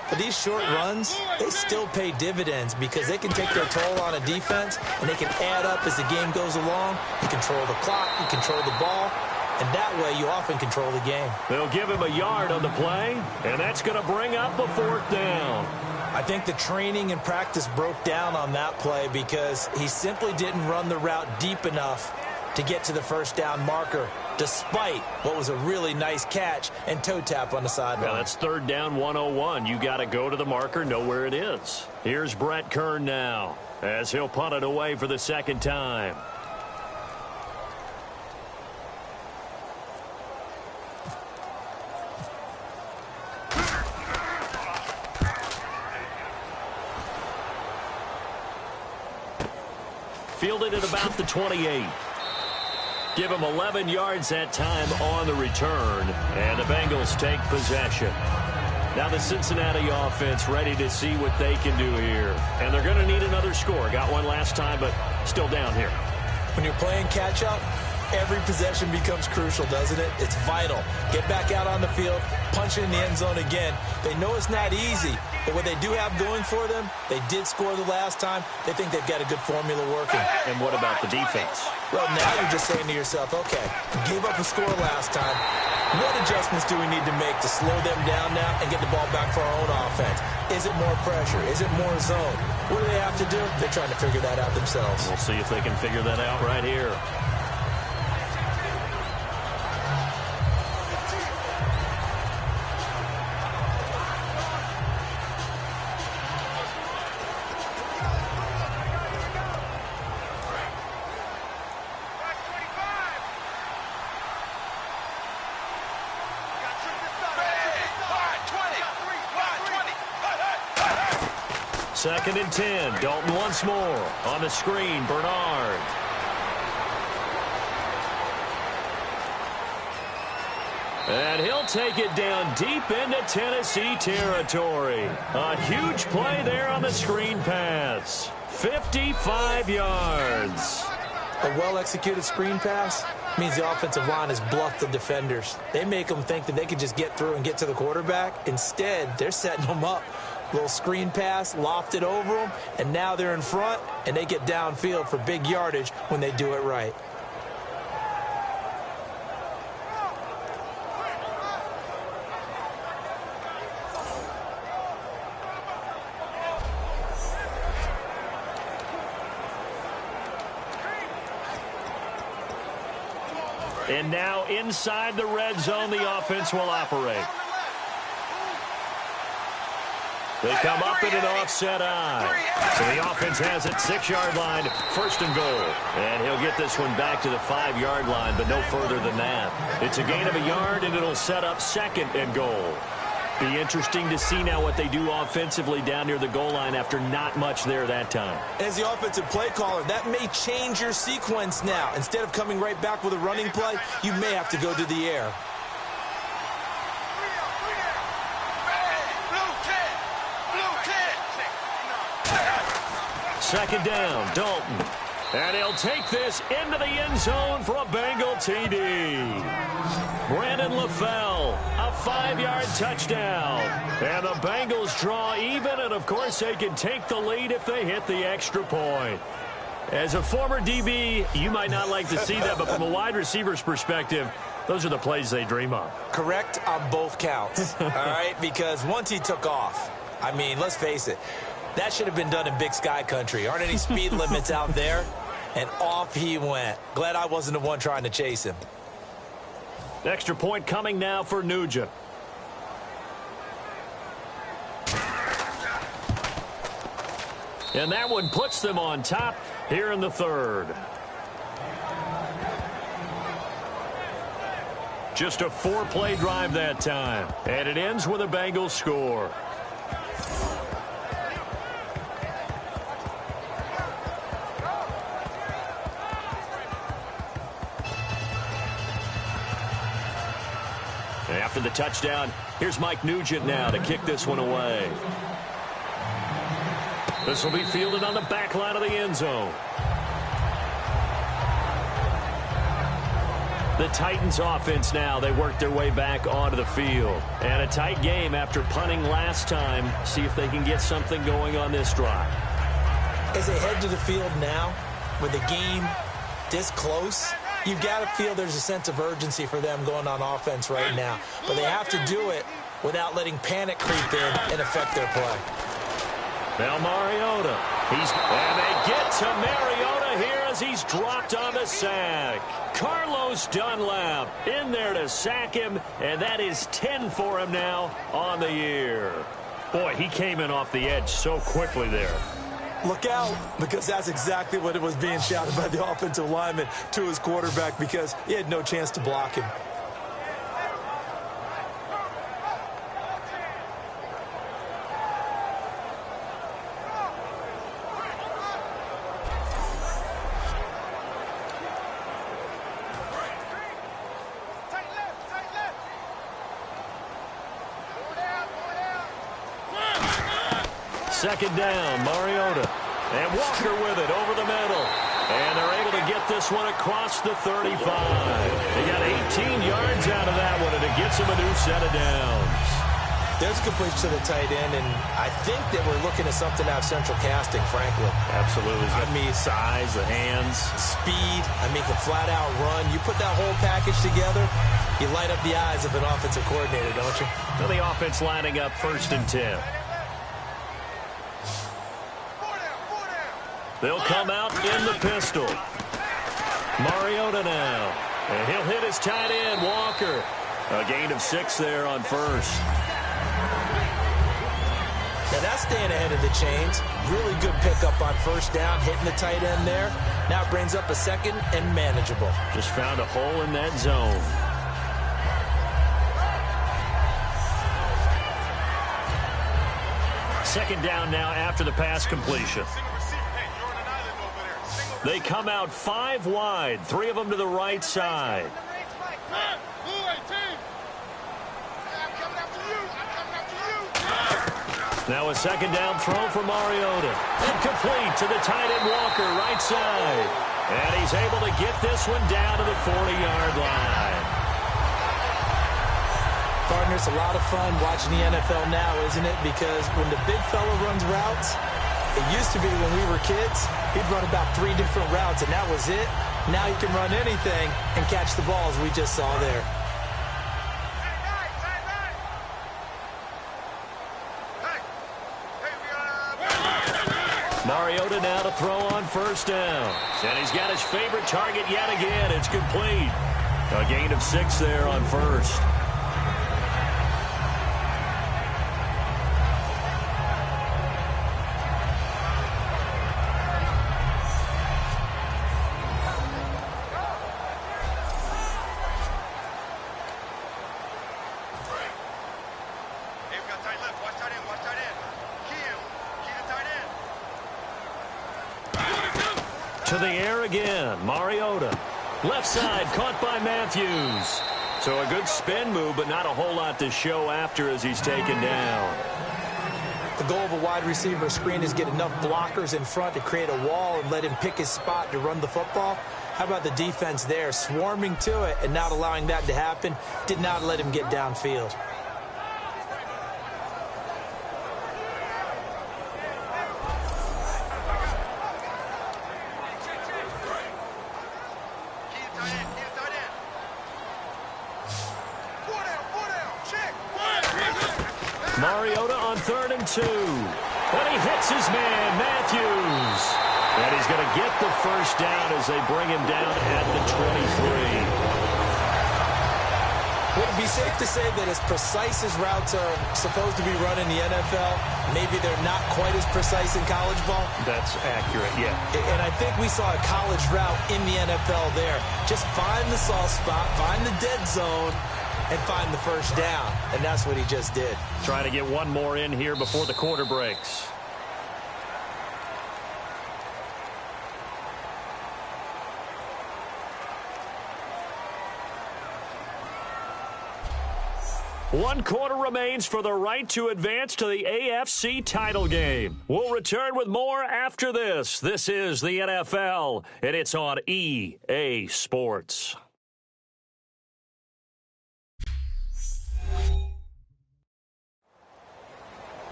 But these short runs, they still pay dividends because they can take their toll on a defense, and they can add up as the game goes along. You control the clock, you control the ball, and that way you often control the game. They'll give him a yard on the play, and that's going to bring up a 4th down. I think the training and practice broke down on that play because he simply didn't run the route deep enough to get to the first down marker, despite what was a really nice catch and toe tap on the sideline. Now that's 3rd down 101. You got to go to the marker, know where it is. Here's Brett Kern now as he'll punt it away for the second time. Fielded at about the 28. Give him 11 yards that time on the return. And the Bengals take possession. Now the Cincinnati offense ready to see what they can do here. And they're going to need another score. Got one last time, but still down here. When you're playing catch-up, every possession becomes crucial, doesn't it? It's vital. Get back out on the field, punch it in the end zone again. They know it's not easy, but what they do have going for them, they did score the last time. They think they've got a good formula working. And what about the defense? Well, now you're just saying to yourself, okay, gave up a score last time. What adjustments do we need to make to slow them down now and get the ball back for our own offense? Is it more pressure? Is it more zone? What do they have to do? They're trying to figure that out themselves. We'll see if they can figure that out right here. Second and 10. Dalton once more. On the screen, Bernard. And he'll take it down deep into Tennessee territory. A huge play there on the screen pass. 55 yards. A well-executed screen pass means the offensive line has bluffed the defenders. They make them think that they can just get through and get to the quarterback. Instead, they're setting them up. Little screen pass, lofted over them, and now they're in front, and they get downfield for big yardage when they do it right. And now inside the red zone, the offense will operate. They come up in an offset eye. So the offense has it, 6-yard line, 1st and goal. And he'll get this one back to the 5-yard line, but no further than that. It's a gain of a yard, and it'll set up 2nd and goal. Be interesting to see now what they do offensively down near the goal line after not much there that time. As the offensive play caller, that may change your sequence now. Instead of coming right back with a running play, you may have to go to the air. Second down, Dalton. And he'll take this into the end zone for a Bengal TD. Brandon LaFell, a 5-yard touchdown. And the Bengals draw even, and of course they can take the lead if they hit the extra point. As a former DB, you might not like to see that, but from a wide receiver's perspective, those are the plays they dream of. Correct on both counts, all right? Because once he took off, I mean, let's face it, that should have been done in Big Sky country. Aren't any speed limits out there? And off he went. Glad I wasn't the one trying to chase him. Extra point coming now for Nugent. And that one puts them on top here in the 3rd. Just a 4-play drive that time. And it ends with a Bengals score. After the touchdown, here's Mike Nugent now to kick this one away. This will be fielded on the back line of the end zone. The Titans offense now, they work their way back onto the field. And a tight game after punting last time. See if they can get something going on this drive. As they head to the field now, with the game this close, you've got to feel there's a sense of urgency for them going on offense right now. But they have to do it without letting panic creep in and affect their play. Now Mariota. And they get to Mariota here as he's dropped on the sack. Carlos Dunlap in there to sack him, and that is 10 for him now on the year. Boy, he came in off the edge so quickly there. Look out, because that's exactly what it was being shouted by the offensive lineman to his quarterback, because he had no chance to block him. Second down, Mariota. And Walker with it over the middle. And they're able to get this one across the 35. They got 18 yards out of that one, and it gets them a new set of downs. There's a completion to the tight end, and I think that we're looking at something out of central casting, frankly. Absolutely. I mean, size, the hands. Speed. I mean, can flat-out run. You put that whole package together, you light up the eyes of an offensive coordinator, don't you? So the offense lining up 1st and 10. They'll come out in the pistol. Mariota now. And he'll hit his tight end, Walker. A gain of 6 there on 1st. Now that's staying ahead of the chains. Really good pickup on 1st down, hitting the tight end there. Now it brings up a 2nd and manageable. Just found a hole in that zone. Second down now after the pass completion. They come out 5 wide, 3 of them to the right side. Now a second down throw for Mariota. Incomplete to the tight end Walker, right side. And he's able to get this one down to the 40-yard line. Partner, it's a lot of fun watching the NFL now, isn't it? Because when the big fella runs routes, it used to be when we were kids, he'd run about 3 different routes, and that was it. Now he can run anything and catch the balls we just saw there. Mariota now to throw on 1st down. And he's got his favorite target yet again. It's complete. A gain of 6 there on first. To the air again, Mariota. Left side, caught by Matthews. So a good spin move, but not a whole lot to show after as he's taken down. The goal of a wide receiver screen is get enough blockers in front to create a wall and let him pick his spot to run the football. How about the defense there, swarming to it and not allowing that to happen? Did not let him get downfield. Mariota on 3rd and 2. And he hits his man, Matthews. And he's going to get the first down as they bring him down at the 23. Would it be safe to say that as precise as routes are supposed to be run in the NFL, maybe they're not quite as precise in college ball? That's accurate, yeah. And I think we saw a college route in the NFL there. Just find the soft spot, find the dead zone, and find the first down. And that's what he just did. Trying to get one more in here before the quarter breaks. One quarter remains for the right to advance to the AFC title game. We'll return with more after this. This is the NFL, and it's on EA Sports.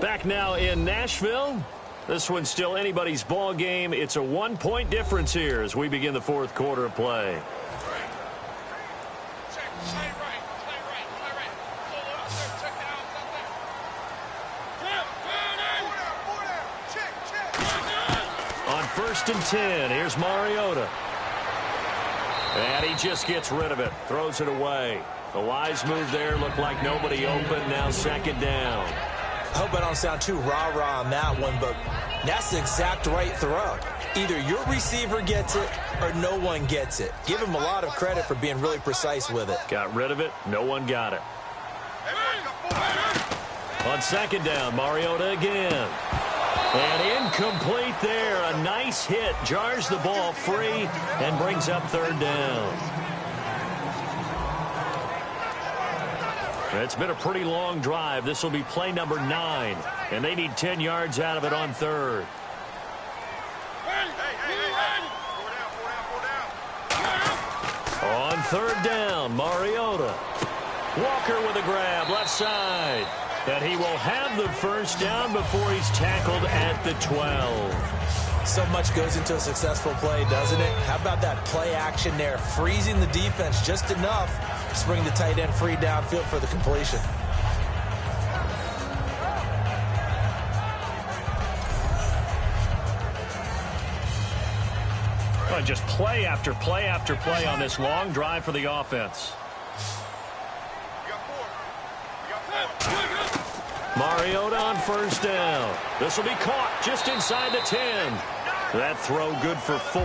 Back now in Nashville. This one's still anybody's ball game. It's a 1-point difference here as we begin the fourth quarter of play. On 1st and 10, here's Mariota. And he just gets rid of it, throws it away. The wise move there, looked like nobody open, now 2nd down. I hope I don't sound too rah-rah on that one, but that's the exact right throw. Either your receiver gets it or no one gets it. Give him a lot of credit for being really precise with it. Got rid of it. No one got it. On 2nd down, Mariota again. And incomplete there. A nice hit. Jars the ball free and brings up 3rd down. It's been a pretty long drive. This will be play number 9. And they need 10 yards out of it on 3rd. On 3rd down, Mariota. Walker with a grab, left side. And he will have the first down before he's tackled at the 12. So much goes into a successful play, doesn't it? How about that play action there? Freezing the defense just enough to bring the tight end free downfield for the completion. Well, just play after play after play on this long drive for the offense. Mariota on 1st down. This will be caught just inside the 10. That throw good for 4.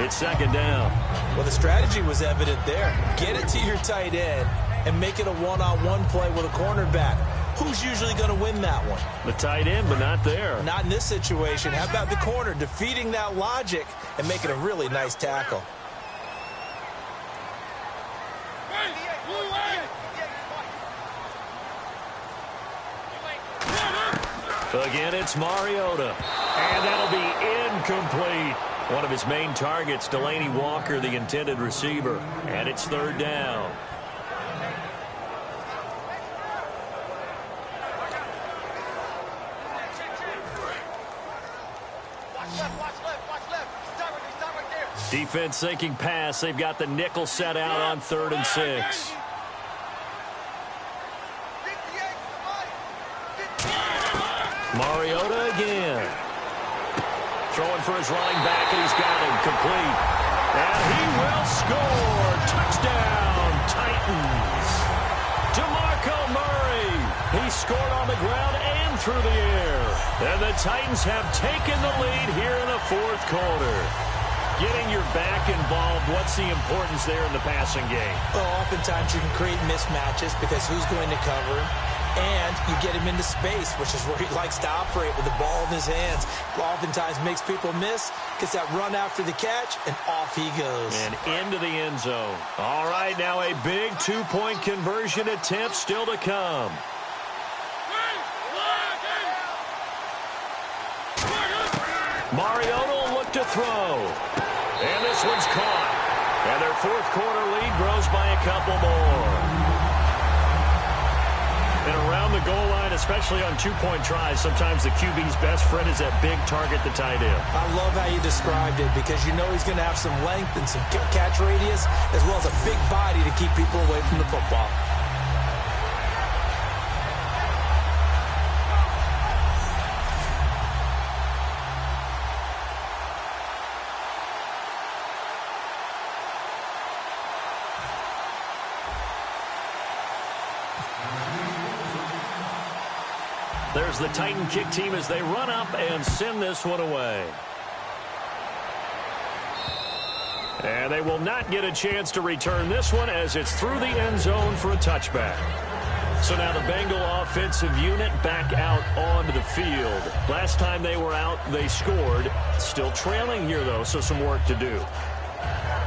It's 2nd down. Well, the strategy was evident there. Get it to your tight end and make it a one-on-one play with a cornerback. Who's usually going to win that one? The tight end, but not there. Not in this situation. How about the corner defeating that logic and making a really nice tackle? Again, it's Mariota. And that'll be incomplete. One of his main targets, Delaney Walker, the intended receiver. And it's 3rd down. Defense thinking pass. They've got the nickel set out on 3rd and 6. Mariota again. Throwing for his running back, and he's got him complete. And he will score. Touchdown, Titans. DeMarco Murray. He scored on the ground and through the air. And the Titans have taken the lead here in the fourth quarter. Getting your back involved, what's the importance there in the passing game? Well, oftentimes you can create mismatches because who's going to cover him? And you get him into space, which is where he likes to operate with the ball in his hands. Oftentimes makes people miss, gets that run after the catch, and off he goes. And into the end zone. All right, now a big two-point conversion attempt still to come. Mariota will look to throw. And this one's caught. And their fourth quarter lead grows by a couple more. And around the goal line, especially on two-point tries, sometimes the QB's best friend is that big target, the tight end. I love how you described it because you know he's going to have some length and some catch radius as well as a big body to keep people away from the football. There's the Titan kick team as they run up and send this one away. And they will not get a chance to return this one as it's through the end zone for a touchback. So now the Bengal offensive unit back out onto the field. Last time they were out, they scored. Still trailing here, though, so some work to do.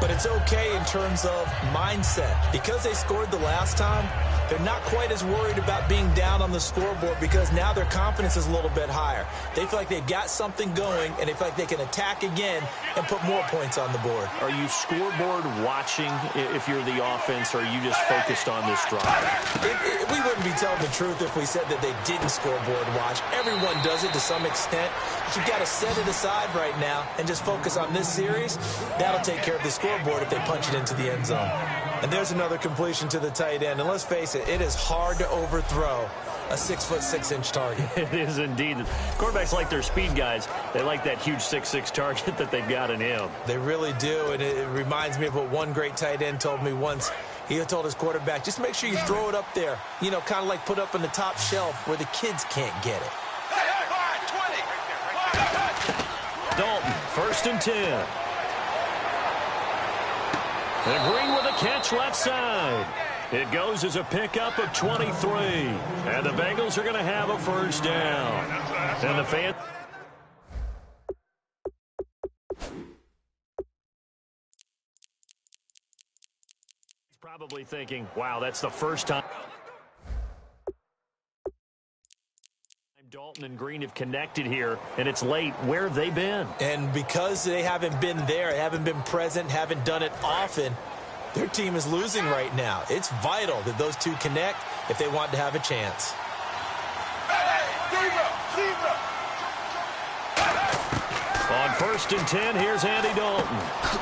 But it's okay in terms of mindset. Because they scored the last time, they're not quite as worried about being down on the scoreboard because now their confidence is a little bit higher. They feel like they've got something going, and they feel like they can attack again and put more points on the board. Are you scoreboard watching if you're the offense, or are you just focused on this drive? We wouldn't be telling the truth if we said that they didn't scoreboard watch. Everyone does it to some extent. But you've got to set it aside right now and just focus on this series. That'll take care of the scoreboard if they punch it into the end zone. And there's another completion to the tight end. And let's face it, it is hard to overthrow a 6'6" target. It is indeed. Quarterbacks like their speed guys. They like that huge 6'6" target that they've got in him. They really do, and it reminds me of what one great tight end told me once. He told his quarterback, just make sure you throw it up there, you know, kind of like put up on the top shelf where the kids can't get it. Dalton, 1st and 10. And Green with a catch left side. It goes as a pickup of 23. And the Bengals are going to have a first down. And the fan... probably thinking, wow, that's the first time Dalton and Green have connected here, and it's late. Where have they been? And because they haven't been there, haven't been present, haven't done it often, their team is losing right now. It's vital that those two connect if they want to have a chance. On 1st and 10, here's Andy Dalton.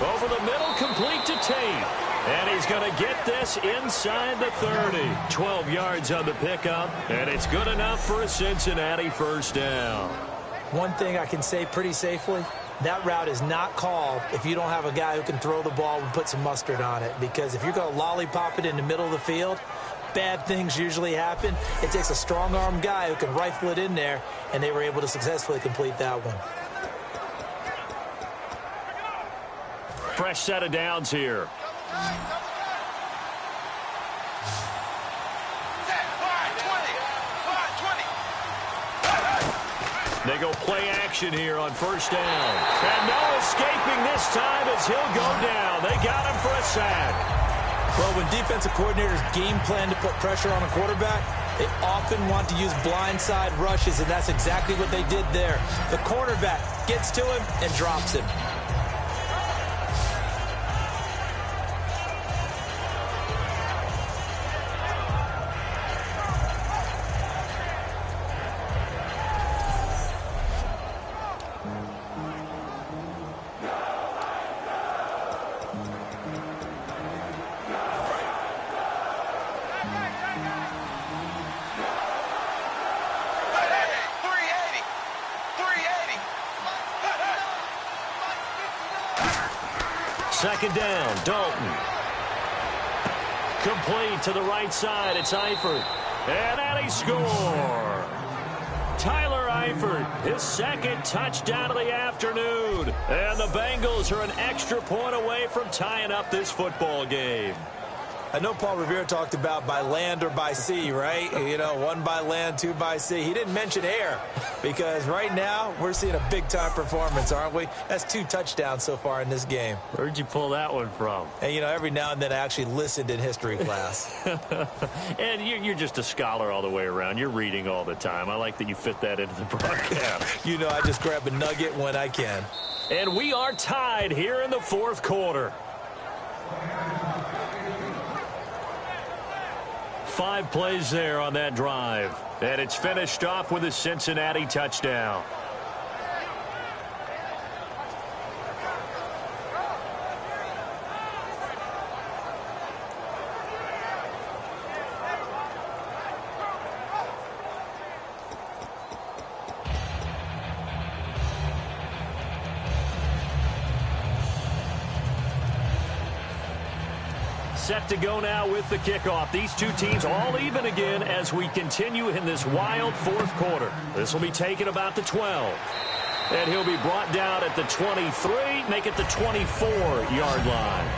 Over the middle, complete to Tate. And he's going to get this inside the 30. 12 yards on the pickup, and it's good enough for a Cincinnati first down. One thing I can say pretty safely, that route is not called if you don't have a guy who can throw the ball and put some mustard on it. Because if you're going to lollipop it in the middle of the field, bad things usually happen. It takes a strong-arm guy who can rifle it in there, and they were able to successfully complete that one. Fresh set of downs here. They go play action here on first down. And no escaping this time as he'll go down. They got him for a sack. Well, when defensive coordinators game plan to put pressure on a quarterback, they often want to use blindside rushes, and that's exactly what they did there. The cornerback gets to him and drops him. Second down, Dalton. Complete to the right side. It's Eifert. And he score. Tyler Eifert, his second touchdown of the afternoon. And the Bengals are an extra point away from tying up this football game. I know Paul Revere talked about by land or by sea, right? You know, one by land, two by sea. He didn't mention air because right now we're seeing a big-time performance, aren't we? That's 2 touchdowns so far in this game. Where'd you pull that one from? And, you know, every now and then I actually listened in history class. And you're just a scholar all the way around. You're reading all the time. I like that you fit that into the broadcast. You know, I just grab a nugget when I can. And we are tied here in the fourth quarter. 5 plays there on that drive. And it's finished off with a Cincinnati touchdown. Set to go now with the kickoff. These two teams all even again as we continue in this wild fourth quarter. This will be taken about the 12. And he'll be brought down at the 23, make it the 24-yard line.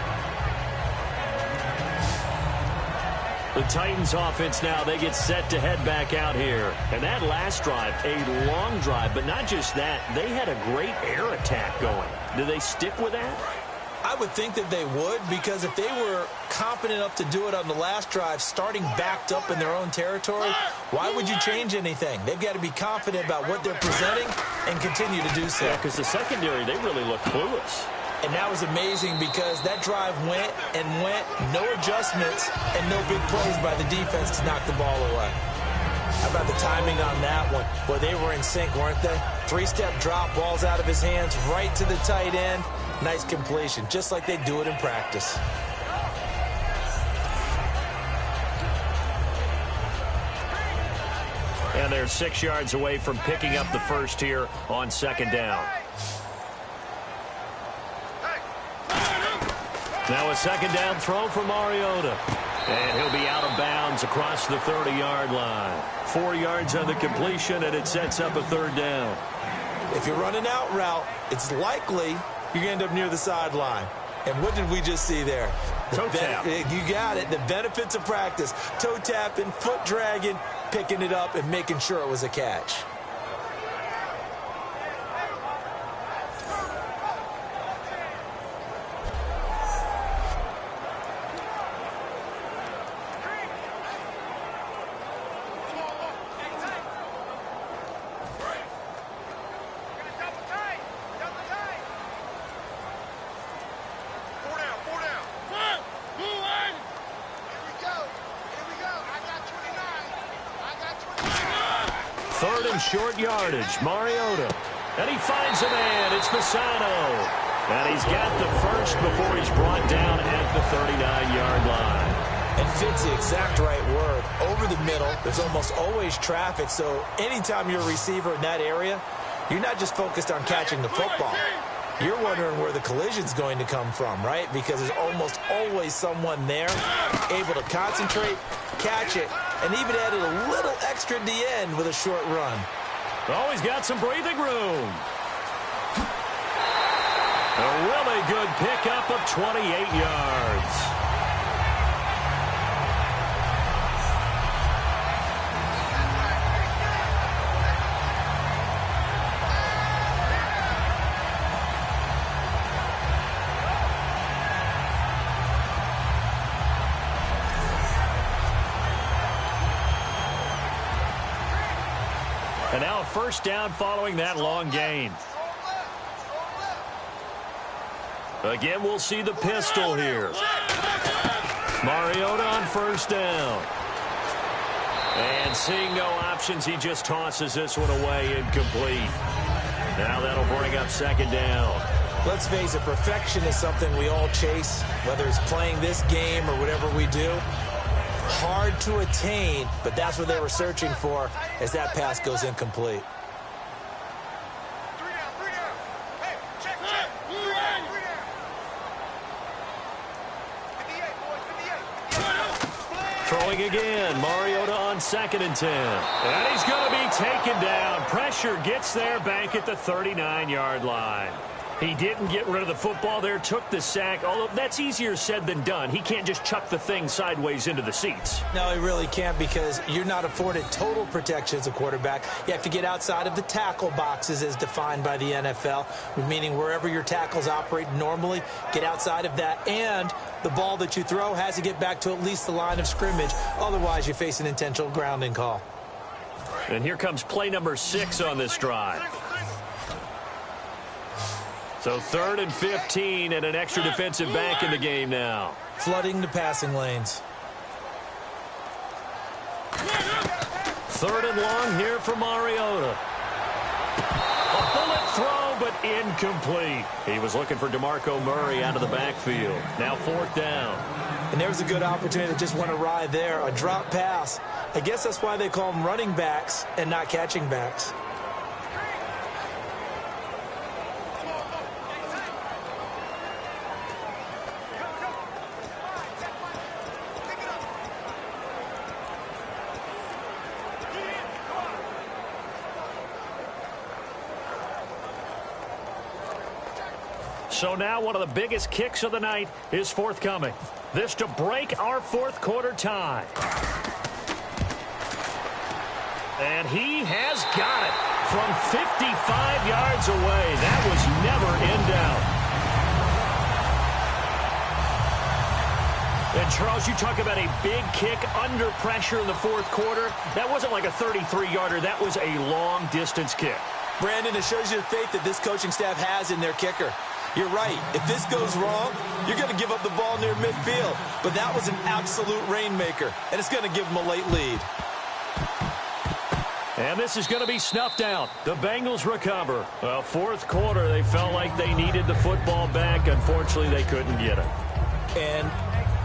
The Titans offense now, they get set to head back out here. And that last drive, a long drive, but not just that, they had a great air attack going. Do they stick with that? I would think that they would, because if they were competent enough to do it on the last drive, starting backed up in their own territory, why would you change anything? They've got to be confident about what they're presenting and continue to do so. Yeah, because the secondary, they really look clueless. And that was amazing because that drive went and went, no adjustments, and no big plays by the defense to knock the ball away. How about the timing on that one? Boy, they were in sync, weren't they? 3-step drop, balls out of his hands, right to the tight end. Nice completion, just like they do it in practice. And they're 6 yards away from picking up the first here on second down. Now a second down throw for Mariota. And he'll be out of bounds across the 30-yard line. 4 yards on the completion, and it sets up a third down. If you're running out route, it's likely you're going to end up near the sideline. And what did we just see there? Toe tap. You got it. The benefits of practice. Toe tapping, foot dragging, picking it up, and making sure it was a catch. Third and short yardage, Mariota. And he finds a man. It's Fasano. And he's got the first before he's brought down at the 39-yard line. And fits the exact right word. Over the middle, there's almost always traffic, so anytime you're a receiver in that area, you're not just focused on catching the football. You're wondering where the collision's going to come from, right? Because there's almost always someone there able to concentrate, catch it, and even added a little extra at the end with a short run. Oh, he's got some breathing room. A really good pickup of 28 yards. And now a first down following that long gain. Again, we'll see the pistol here. Mariota on first down. And seeing no options, he just tosses this one away incomplete. Now that'll bring up second down. Let's face it, perfection is something we all chase, whether it's playing this game or whatever we do. Hard to attain, but that's what they were searching for as that pass goes incomplete. Hey, check. 3 down. 58, boys, 58. Throwing again. Mariota on 2nd and 10. And he's going to be taken down. Pressure gets there back at the 39-yard line. He didn't get rid of the football there, took the sack, although that's easier said than done. He can't just chuck the thing sideways into the seats. No, he really can't, because you're not afforded total protection as a quarterback. You have to get outside of the tackle boxes as defined by the NFL, meaning wherever your tackles operate normally, get outside of that, and the ball that you throw has to get back to at least the line of scrimmage. Otherwise, you face an intentional grounding call. And here comes play number 6 on this drive. So 3rd and 15 and an extra defensive back in the game now. Flooding the passing lanes. 3rd and long here for Mariota. A bullet throw, but incomplete. He was looking for DeMarco Murray out of the backfield. Now 4th down. And there was a good opportunity to just want to ride there. A drop pass. I guess that's why they call them running backs and not catching backs. So now one of the biggest kicks of the night is forthcoming. This to break our 4th quarter tie. And he has got it from 55 yards away. That was never in doubt. And Charles, you talk about a big kick under pressure in the 4th quarter. That wasn't like a 33-yarder. That was a long-distance kick. Brandon, it shows you the faith that this coaching staff has in their kicker. You're right. If this goes wrong, you're going to give up the ball near midfield. But that was an absolute rainmaker, and it's going to give them a late lead. And this is going to be snuffed out. The Bengals recover. Well, 4th quarter, they felt like they needed the football back. Unfortunately, they couldn't get it. And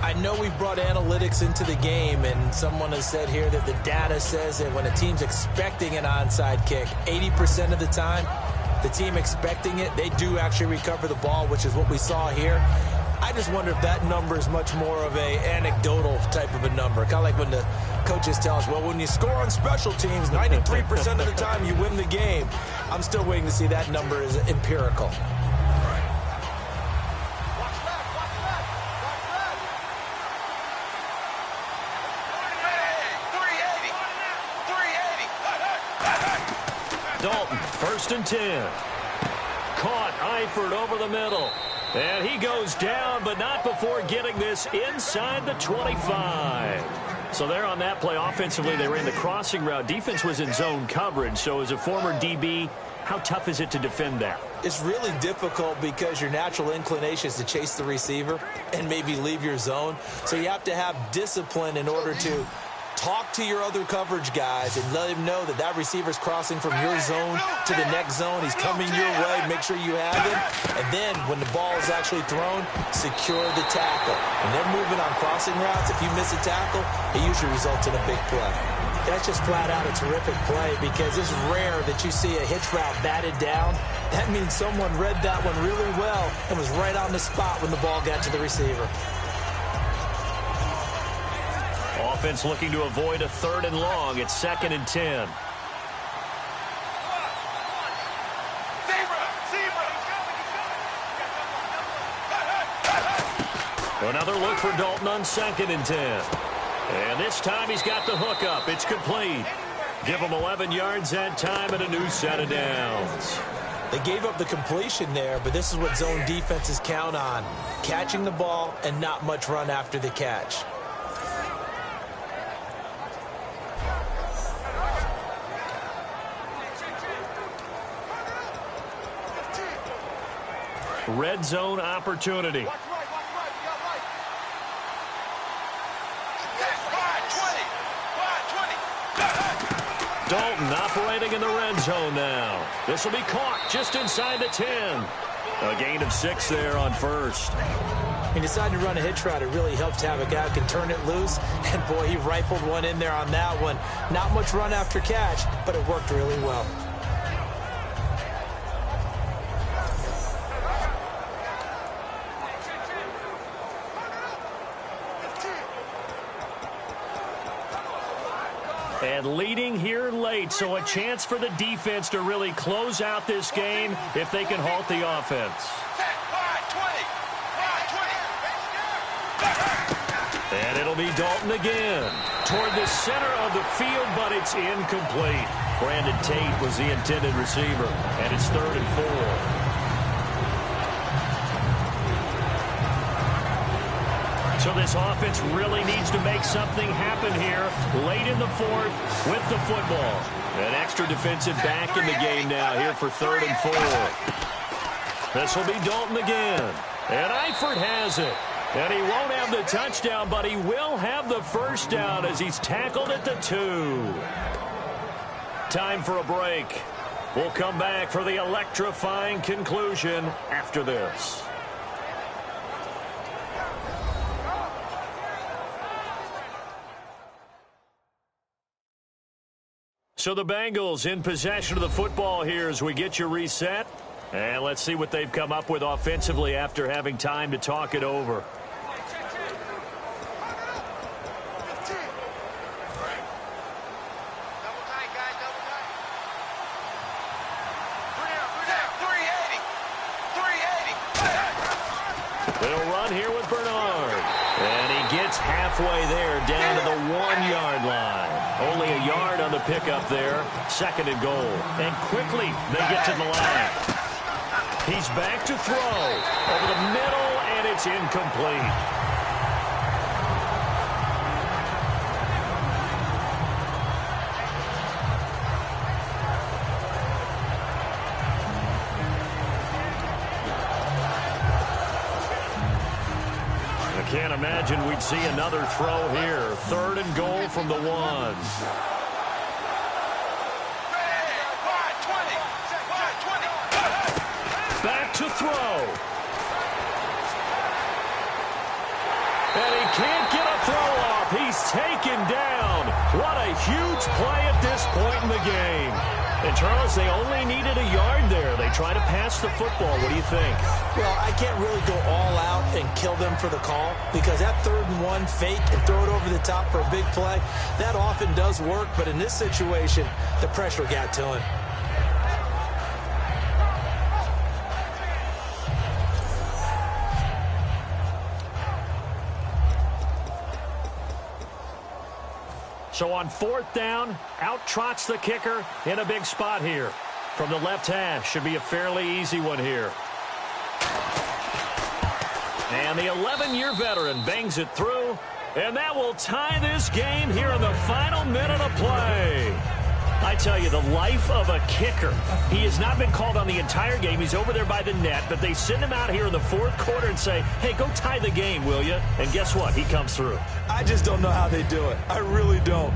I know we brought analytics into the game, and someone has said here that the data says that when a team's expecting an onside kick, 80% of the time, the team expecting it, they do actually recover the ball, which is what we saw here. I just wonder if that number is much more of a anecdotal type of a number. Kind of like when the coaches tell us, well, when you score on special teams, 93% of the time you win the game. I'm still waiting to see that number is empirical. Dalton, 1st and 10. Caught Eifert over the middle. And he goes down, but not before getting this inside the 25. So there on that play, offensively, they ran the crossing route. Defense was in zone coverage. So as a former DB, how tough is it to defend that? It's really difficult because your natural inclination is to chase the receiver and maybe leave your zone. So you have to have discipline in order to talk to your other coverage guys and let him know that that receiver's crossing from your zone to the next zone. He's coming your way. Make sure you have him. And then when the ball is actually thrown, secure the tackle. When they're moving on crossing routes, if you miss a tackle, it usually results in a big play. That's just flat out a terrific play because it's rare that you see a hitch route batted down. That means someone read that one really well and was right on the spot when the ball got to the receiver. Offense looking to avoid a 3rd and long. It's 2nd and 10. Another look for Dalton on 2nd and 10. And this time he's got the hook up. It's complete. Give him 11 yards that time and a new set of downs. They gave up the completion there, but this is what zone defenses count on. Catching the ball and not much run after the catch. Red zone opportunity. Dalton operating in the red zone now. This will be caught just inside the 10. A gain of 6 there on 1st. He decided to run a hitch route. It really helps to have a guy who can turn it loose. And, boy, he rifled one in there on that one. Not much run after catch, but it worked really well. And leading here late, so a chance for the defense to really close out this game if they can halt the offense. And it'll be Dalton again. Toward the center of the field, but it's incomplete. Brandon Tate was the intended receiver, and it's 3rd and 4. So this offense really needs to make something happen here late in the 4th with the football. An extra defensive back in the game now here for 3rd and 4. This will be Dalton again. And Eifert has it. And he won't have the touchdown, but he will have the first down as he's tackled at the 2. Time for a break. We'll come back for the electrifying conclusion after this. So the Bengals in possession of the football here as we get you reset. And let's see what they've come up with offensively after having time to talk it over. They'll run here with Bernard. And he gets halfway there down to the 1-yard line. Only a yard on the pickup there. 2nd and goal. And quickly they get to the line. He's back to throw. Over the middle, and it's incomplete. I can't imagine we'd see another throw here. 3rd and goal from the 1. Back to throw. And he can't get a throw off. He's taken down. What a huge play at this point in the game. And, Charles, they only needed a yard there. They try to pass the football. What do you think? Well, I can't really go all out and kill them for the call because that 3rd and 1 fake and throw it over the top for a big play, that often does work. But in this situation, the pressure got to him. So on 4th down, out trots the kicker in a big spot here. From the left hash, should be a fairly easy one here. And the 11-year veteran bangs it through, and that will tie this game here in the final minute of play. I tell you, the life of a kicker. He has not been called on the entire game. He's over there by the net, but they send him out here in the 4th quarter and say, hey, go tie the game, will you? And guess what? He comes through. I just don't know how they do it. I really don't.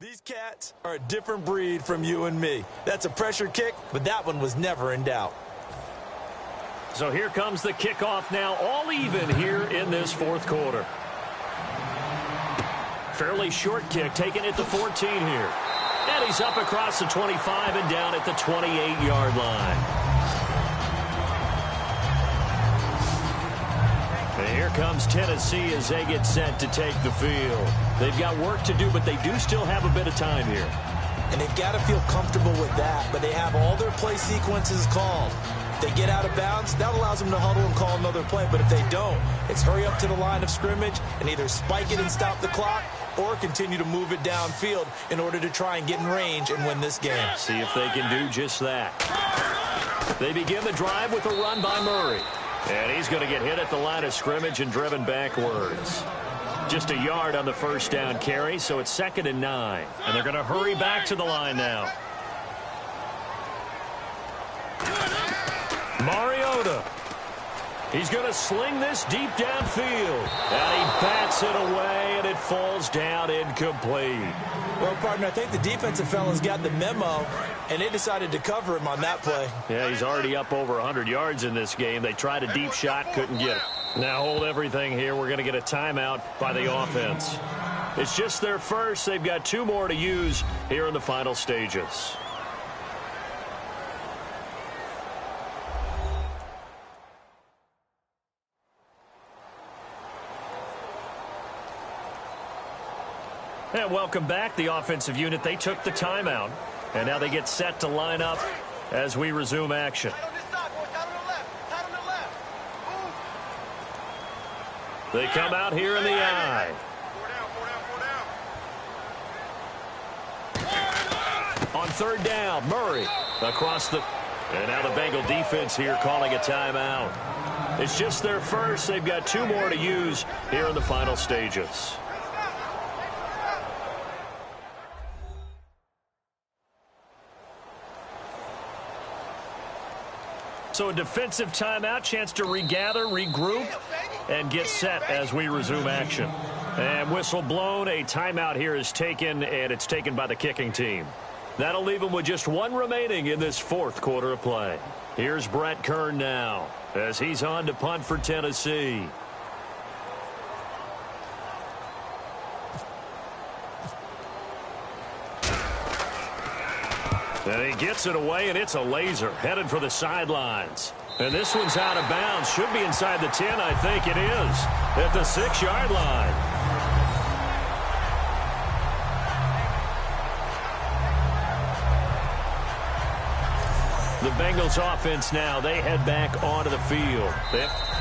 These cats are a different breed from you and me. That's a pressure kick, but that one was never in doubt. So here comes the kickoff now, all even here in this fourth quarter. Fairly short kick, taking it to 14 here. And he's up across the 25 and down at the 28-yard line. And here comes Tennessee as they get set to take the field. They've got work to do, but they do still have a bit of time here. And they've got to feel comfortable with that, but they have all their play sequences called. If they get out of bounds, that allows them to huddle and call another play. But if they don't, it's hurry up to the line of scrimmage and either spike it and stop the clock or continue to move it downfield in order to try and get in range and win this game. See if they can do just that. They begin the drive with a run by Murray. And he's going to get hit at the line of scrimmage and driven backwards. Just a yard on the first down carry, so it's 2nd and 9. And they're going to hurry back to the line now. Mariota. He's going to sling this deep downfield. And he bats it away, and it falls down incomplete. Well, partner, I think the defensive fellas got the memo, and they decided to cover him on that play. Yeah, he's already up over 100 yards in this game. They tried a deep shot, couldn't get it. Now hold everything here. We're going to get a timeout by the offense. It's just their first. They've got 2 more to use here in the final stages. And welcome back. The offensive unit, they took the timeout. And now they get set to line up as we resume action. They come out here in the I. On 3rd down, Murray across the... And now the Bengal defense here calling a timeout. It's just their first. They've got 2 more to use here in the final stages. So a defensive timeout, chance to regather, regroup, and get set as we resume action. And whistle blown, a timeout here is taken, and it's taken by the kicking team. That'll leave them with just 1 remaining in this fourth quarter of play. Here's Brett Kern now as he's on to punt for Tennessee. And he gets it away, and it's a laser headed for the sidelines. And this one's out of bounds. Should be inside the 10, I think it is, at the 6-yard line. The Bengals offense now, they head back onto the field.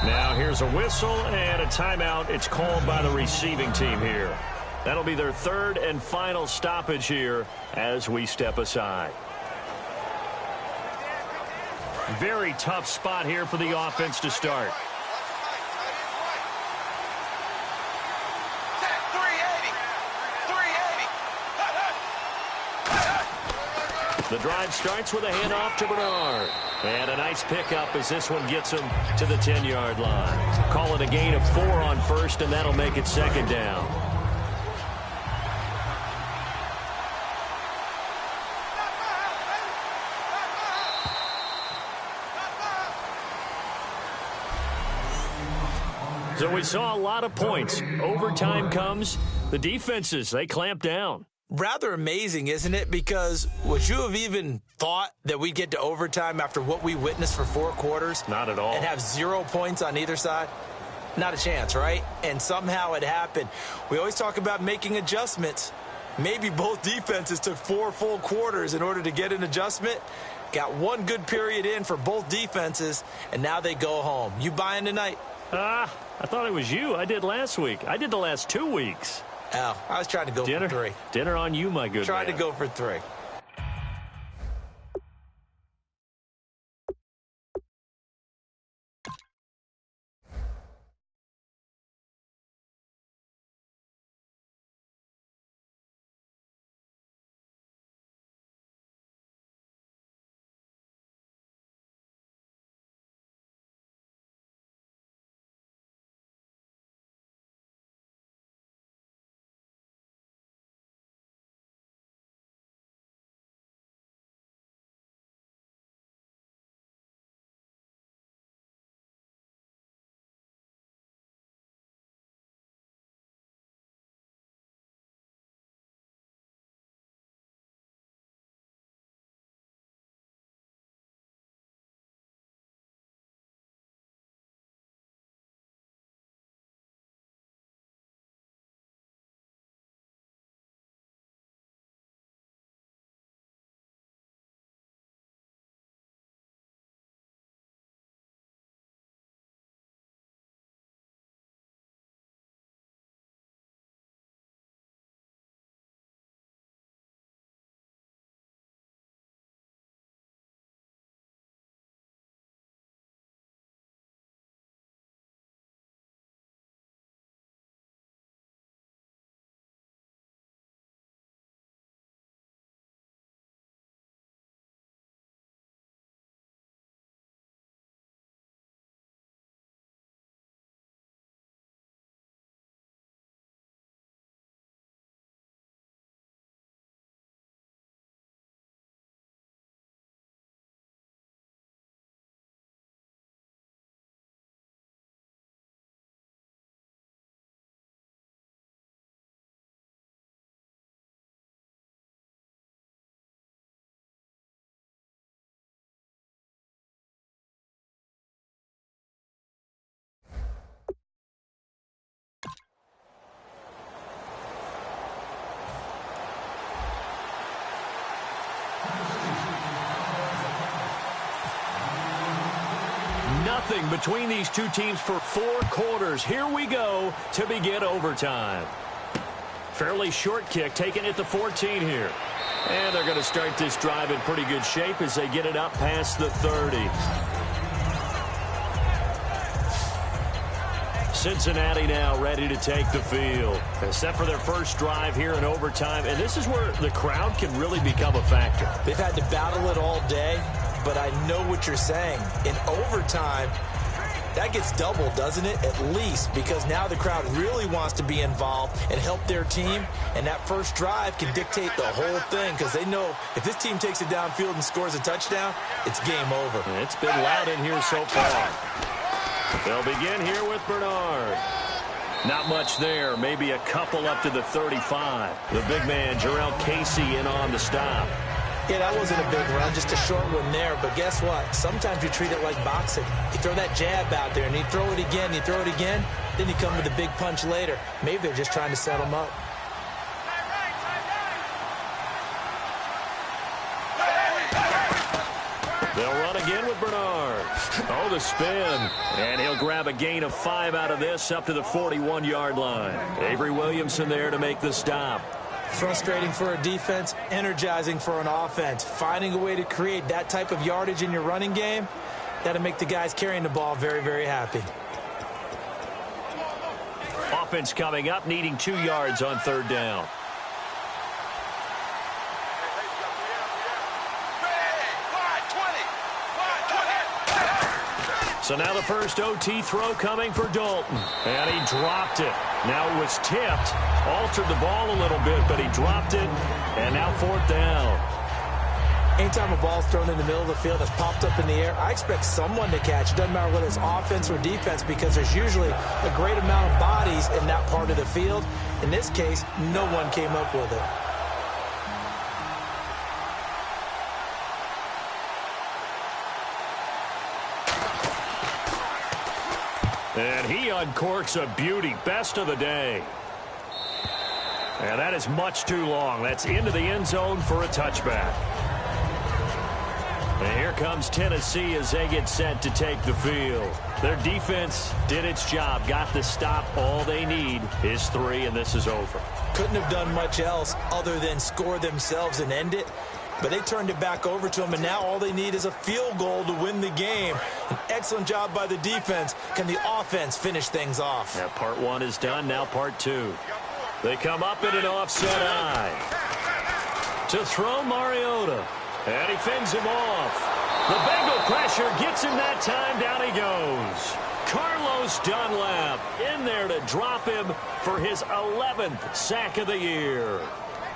Now here's a whistle and a timeout. It's called by the receiving team here. That'll be their 3rd and final stoppage here as we step aside. Very tough spot here for the offense to start. The drive starts with a handoff to Bernard. And a nice pickup as this one gets him to the 10-yard line. Call it a gain of 4 on first, and that'll make it 2nd down. So we saw a lot of points. Overtime comes. The defenses, they clamp down. Rather amazing, isn't it? Because would you have even thought that we'd get to overtime after what we witnessed for 4 quarters? Not at all. And have 0 points on either side? Not a chance, right? And somehow it happened. We always talk about making adjustments. Maybe both defenses took 4 full quarters in order to get an adjustment. Got 1 good period in for both defenses, and now they go home. You buying tonight? I thought it was you. I did last week. I did the last 2 weeks. Oh, I was trying to go for 3. Dinner on you, my good man. Tried to go for 3. 0-0 between these two teams for 4 quarters. Here we go to begin overtime. Fairly short kick, taking it to 14 here. And they're going to start this drive in pretty good shape as they get it up past the 30. Cincinnati now ready to take the field. Except for their first drive here in overtime. And this is where the crowd can really become a factor. They've had to battle it all day, but I know what you're saying. In overtime, that gets doubled, doesn't it? At least, because now the crowd really wants to be involved and help their team. And that first drive can dictate the whole thing because they know if this team takes it downfield and scores a touchdown, it's game over. And it's been loud in here so far. They'll begin here with Bernard. Not much there. Maybe a couple up to the 35. The big man, Jarrell Casey, in on the stop. Yeah, that wasn't a big run, just a short one there. But guess what? Sometimes you treat it like boxing. You throw that jab out there, and you throw it again, you throw it again, then you come with a big punch later. Maybe they're just trying to set them up. They'll run again with Bernard. Oh, the spin. And he'll grab a gain of 5 out of this up to the 41-yard line. Avery Williamson there to make the stop. Frustrating for a defense, energizing for an offense. Finding a way to create that type of yardage in your running game, that'll make the guys carrying the ball very, very happy. Offense coming up, needing 2 yards on 3rd down. So now the first OT throw coming for Dalton. And he dropped it. Now it was tipped. Altered the ball a little bit, but he dropped it. And now 4th down. Anytime a ball's thrown in the middle of the field that's popped up in the air, I expect someone to catch. It doesn't matter whether it's offense or defense because there's usually a great amount of bodies in that part of the field. In this case, no one came up with it. And he uncorks a beauty. Best of the day. And that is much too long. That's into the end zone for a touchback. And here comes Tennessee as they get set to take the field. Their defense did its job. Got the stop. All they need is 3, and this is over. Couldn't have done much else other than score themselves and end it. But they turned it back over to them, and now all they need is a field goal to win the game. An excellent job by the defense. Can the offense finish things off? Yeah, part 1 is done. Now part 2. They come up in an offset eye. To throw Mariota. And he fends him off. The Bengal pressure gets him that time. Down he goes. Carlos Dunlap in there to drop him for his 11th sack of the year.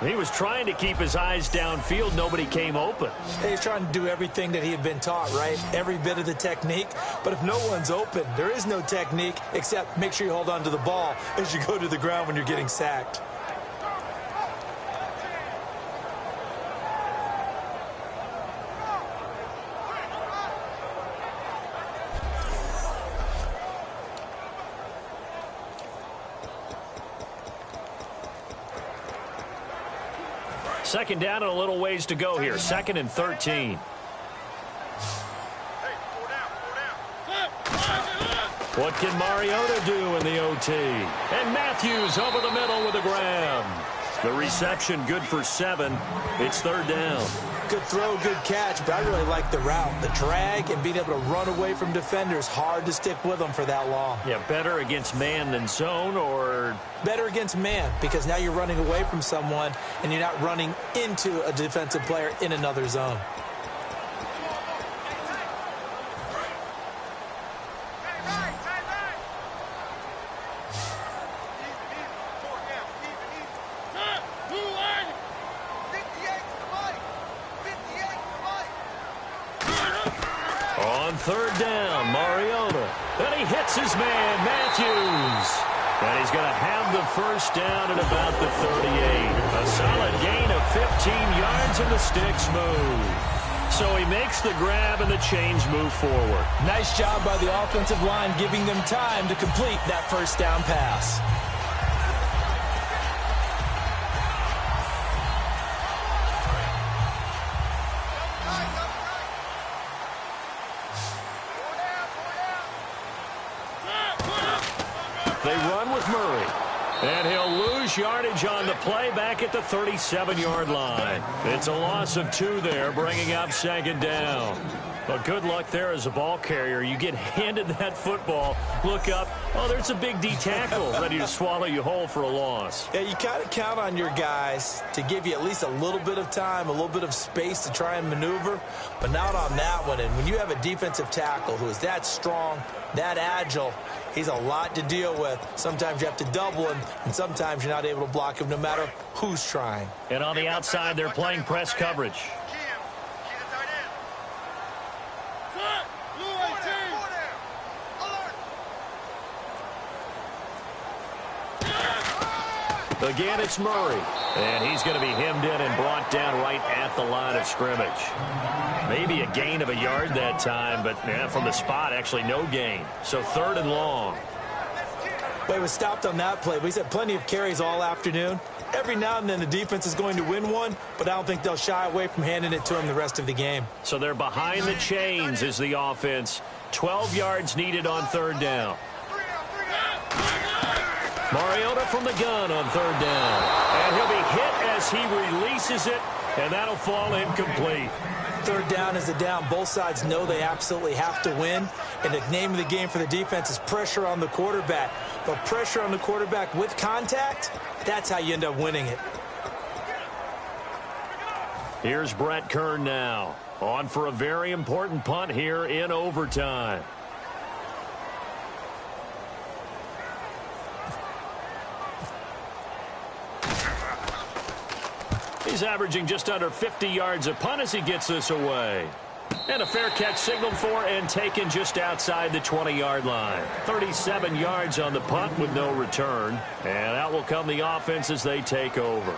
He was trying to keep his eyes downfield. Nobody came open. He's trying to do everything that he had been taught, right? Every bit of the technique. But if no one's open, there is no technique except make sure you hold on to the ball as you go to the ground when you're getting sacked. Second down and a little ways to go here. 2nd and 13. What can Mariota do in the OT? And Matthews over the middle with a grab. The reception good for 7. It's 3rd down. Good throw, good catch, but I really like the route. The drag and being able to run away from defenders. Hard to stick with them for that long. Yeah, better against man than zone, or? Better against man, because now you're running away from someone and you're not running into a defensive player in another zone. On 3rd down, Mariota. And he hits his man, Matthews. And he's going to have the first down at about the 38. A solid gain of 15 yards, and the sticks move. So he makes the grab, and the chains move forward. Nice job by the offensive line, giving them time to complete that first down pass. They run with Murray. And he'll lose yardage on the play back at the 37-yard line. It's a loss of 2 there, bringing up second down. Well, good luck there as a ball carrier. You get handed that football, look up, oh, there's a big D tackle ready to swallow you whole for a loss. Yeah, you kind of count on your guys to give you at least a little bit of time, a little bit of space to try and maneuver, but not on that one. And when you have a defensive tackle who is that strong, that agile, he's a lot to deal with. Sometimes you have to double him, and sometimes you're not able to block him no matter who's trying. And on the outside, they're playing press coverage. Again, it's Murray. And he's going to be hemmed in and brought down right at the line of scrimmage. Maybe a gain of a yard that time, but from the spot, actually no gain. So 3rd and long. Well, he was stopped on that play, but he's had plenty of carries all afternoon. Every now and then the defense is going to win one, but I don't think they'll shy away from handing it to him the rest of the game. So they're behind the chains as the offense. 12 yards needed on 3rd down. Mariota from the gun on 3rd down. And he'll be hit as he releases it, and that'll fall incomplete. 3rd down is a down. Both sides know they absolutely have to win. And the name of the game for the defense is pressure on the quarterback. But pressure on the quarterback with contact, that's how you end up winning it. Here's Brett Kern now. On for a very important punt here in overtime. He's averaging just under 50 yards a punt as he gets this away. And a fair catch signaled for and taken just outside the 20-yard line. 37 yards on the punt with no return. And out will come the offense as they take over.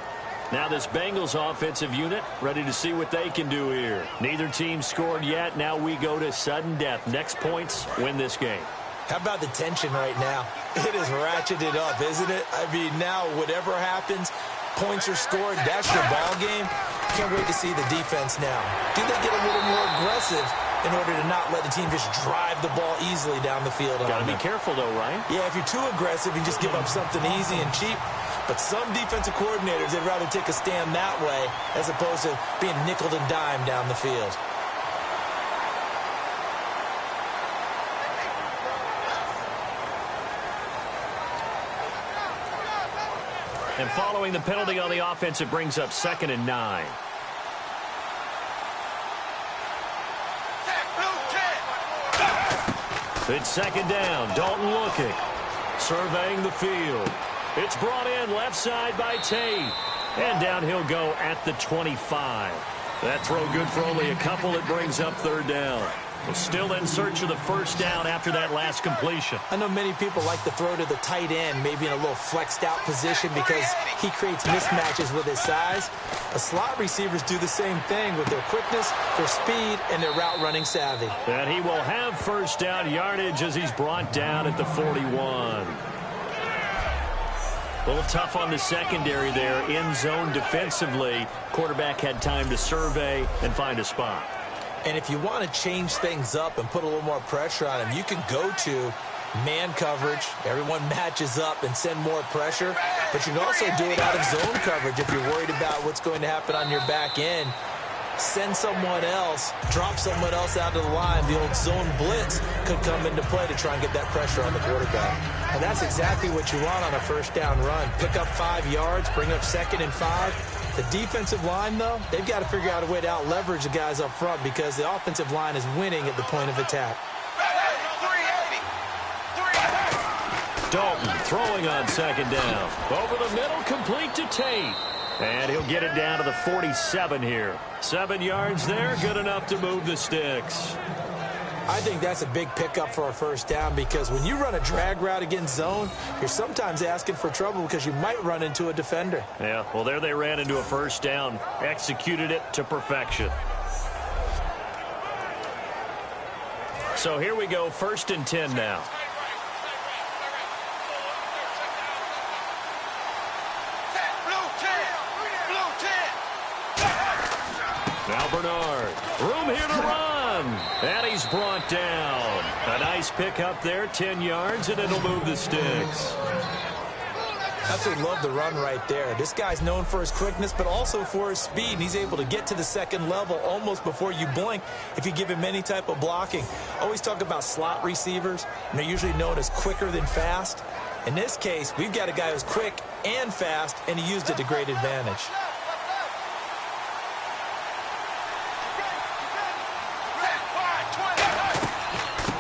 Now this Bengals offensive unit ready to see what they can do here. Neither team scored yet. Now we go to sudden death. Next points win this game. How about the tension right now? It is ratcheted up, isn't it? I mean, now whatever happens, points are scored. That's your ball game. Can't wait to see the defense now. Do they get a little more aggressive in order to not let the team just drive the ball easily down the field? Got to be careful, though, right? Yeah, if you're too aggressive, you just give up something easy and cheap. But some defensive coordinators, they'd rather take a stand that way as opposed to being nickeled and dimed down the field. And following the penalty on the offense, it brings up 2nd and 9. It's 2nd down. Dalton looking. Surveying the field. It's brought in left side by Tate. And down he'll go at the 25. That throw good for only a couple. It brings up 3rd down. We're still in search of the 1st down after that last completion. I know many people like to throw to the tight end, maybe in a little flexed out position because he creates mismatches with his size. The slot receivers do the same thing with their quickness, their speed, and their route running savvy. And he will have 1st down yardage as he's brought down at the 41. A little tough on the secondary there, in zone defensively. Quarterback had time to survey and find a spot. And if you want to change things up and put a little more pressure on him, you can go to man coverage. Everyone matches up and send more pressure. But you can also do it out of zone coverage if you're worried about what's going to happen on your back end. Send someone else, drop someone else out of the line. The old zone blitz could come into play to try and get that pressure on the quarterback. And that's exactly what you want on a 1st down run. Pick up 5 yards, bring up 2nd and 5. The defensive line, though, they've got to figure out a way to out-leverage the guys up front because the offensive line is winning at the point of attack. Dalton throwing on 2nd down. Over the middle, complete to Tate. And he'll get it down to the 47 here. 7 yards there, good enough to move the sticks. I think that's a big pickup for a 1st down because when you run a drag route against zone, you're sometimes asking for trouble because you might run into a defender. Yeah, well, there they ran into a 1st down, executed it to perfection. So here we go, 1st and 10 now. Now Bernard, room here to run. And he's brought down. A nice pick up there, 10 yards, and it'll move the sticks. Absolutely love the run right there. This guy's known for his quickness, but also for his speed. And he's able to get to the second level almost before you blink if you give him any type of blocking. Always talk about slot receivers, and they're usually known as quicker than fast. In this case, we've got a guy who's quick and fast, and he used it to great advantage.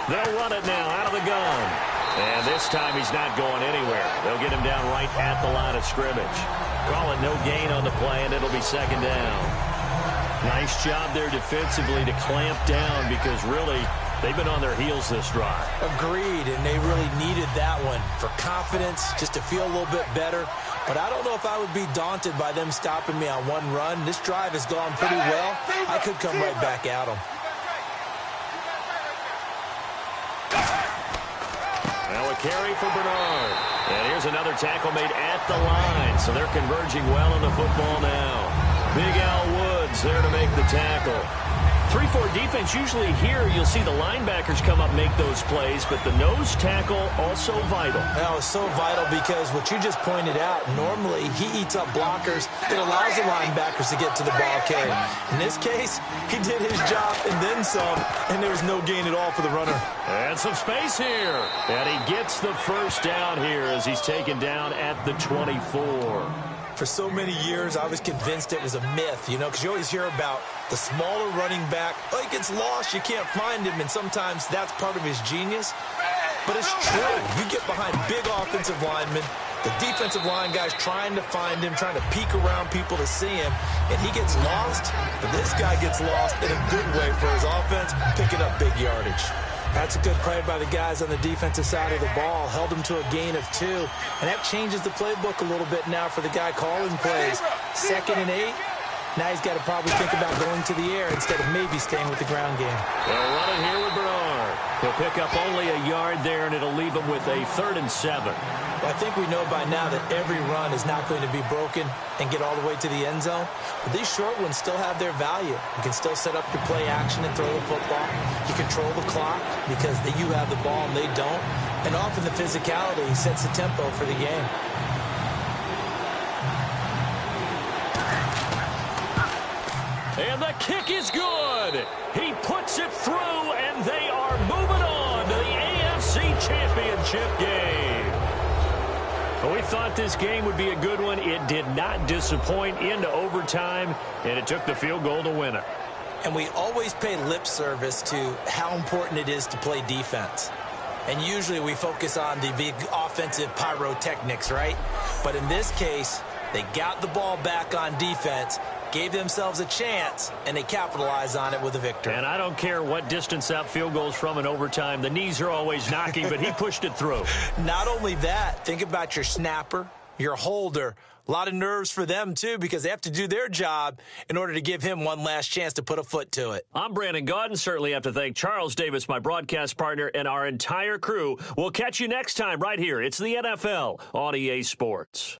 They'll run it now out of the gun. And this time he's not going anywhere. They'll get him down right at the line of scrimmage. Call it no gain on the play, and it'll be second down. Nice job there defensively to clamp down because really they've been on their heels this drive. Agreed, and they really needed that one for confidence, just to feel a little bit better. But I don't know if I would be daunted by them stopping me on one run. This drive has gone pretty well. I could come right back at them. Now a carry for Bernard. And here's another tackle made at the line. So they're converging well on the football now. Big Al Woods there to make the tackle. 3-4 defense, usually here you'll see the linebackers come up and make those plays, but the nose tackle also vital. That was so vital because what you just pointed out, normally he eats up blockers. It allows the linebackers to get to the ball carrier. In this case, he did his job and then some, and there was no gain at all for the runner. And some space here. And he gets the first down here as he's taken down at the 24. For so many years, I was convinced it was a myth, because you always hear about the smaller running back. Oh, he gets lost, you can't find him, and sometimes that's part of his genius. But it's true. You get behind big offensive linemen, the defensive line guys trying to find him, trying to peek around people to see him, and he gets lost, but this guy gets lost in a good way for his offense, picking up big yardage. That's a good play by the guys on the defensive side of the ball. Held him to a gain of 2. And that changes the playbook a little bit now for the guy calling plays. 2nd and 8. Now he's got to probably think about going to the air instead of maybe staying with the ground game. They'll run it here with Bernard. He'll pick up only a yard there, and it'll leave him with a 3rd and 7. Well, I think we know by now that every run is not going to be broken and get all the way to the end zone. But these short ones still have their value. You can still set up your play action and throw the football. You control the clock because you have the ball and they don't. And often the physicality sets the tempo for the game. And the kick is good. He puts it through, and they are moving on to the AFC Championship game. Well, we thought this game would be a good one. It did not disappoint into overtime, and it took the field goal to win it. And we always pay lip service to how important it is to play defense. And usually we focus on the big offensive pyrotechnics, right? But in this case, they got the ball back on defense, gave themselves a chance, and they capitalized on it with a victory. And I don't care what distance that field goes from in overtime. The knees are always knocking, but he pushed it through. Not only that, think about your snapper, your holder. A lot of nerves for them, too, because they have to do their job in order to give him one last chance to put a foot to it. I'm Brandon Gaudin. Certainly have to thank Charles Davis, my broadcast partner, and our entire crew. We'll catch you next time right here. It's the NFL on EA Sports.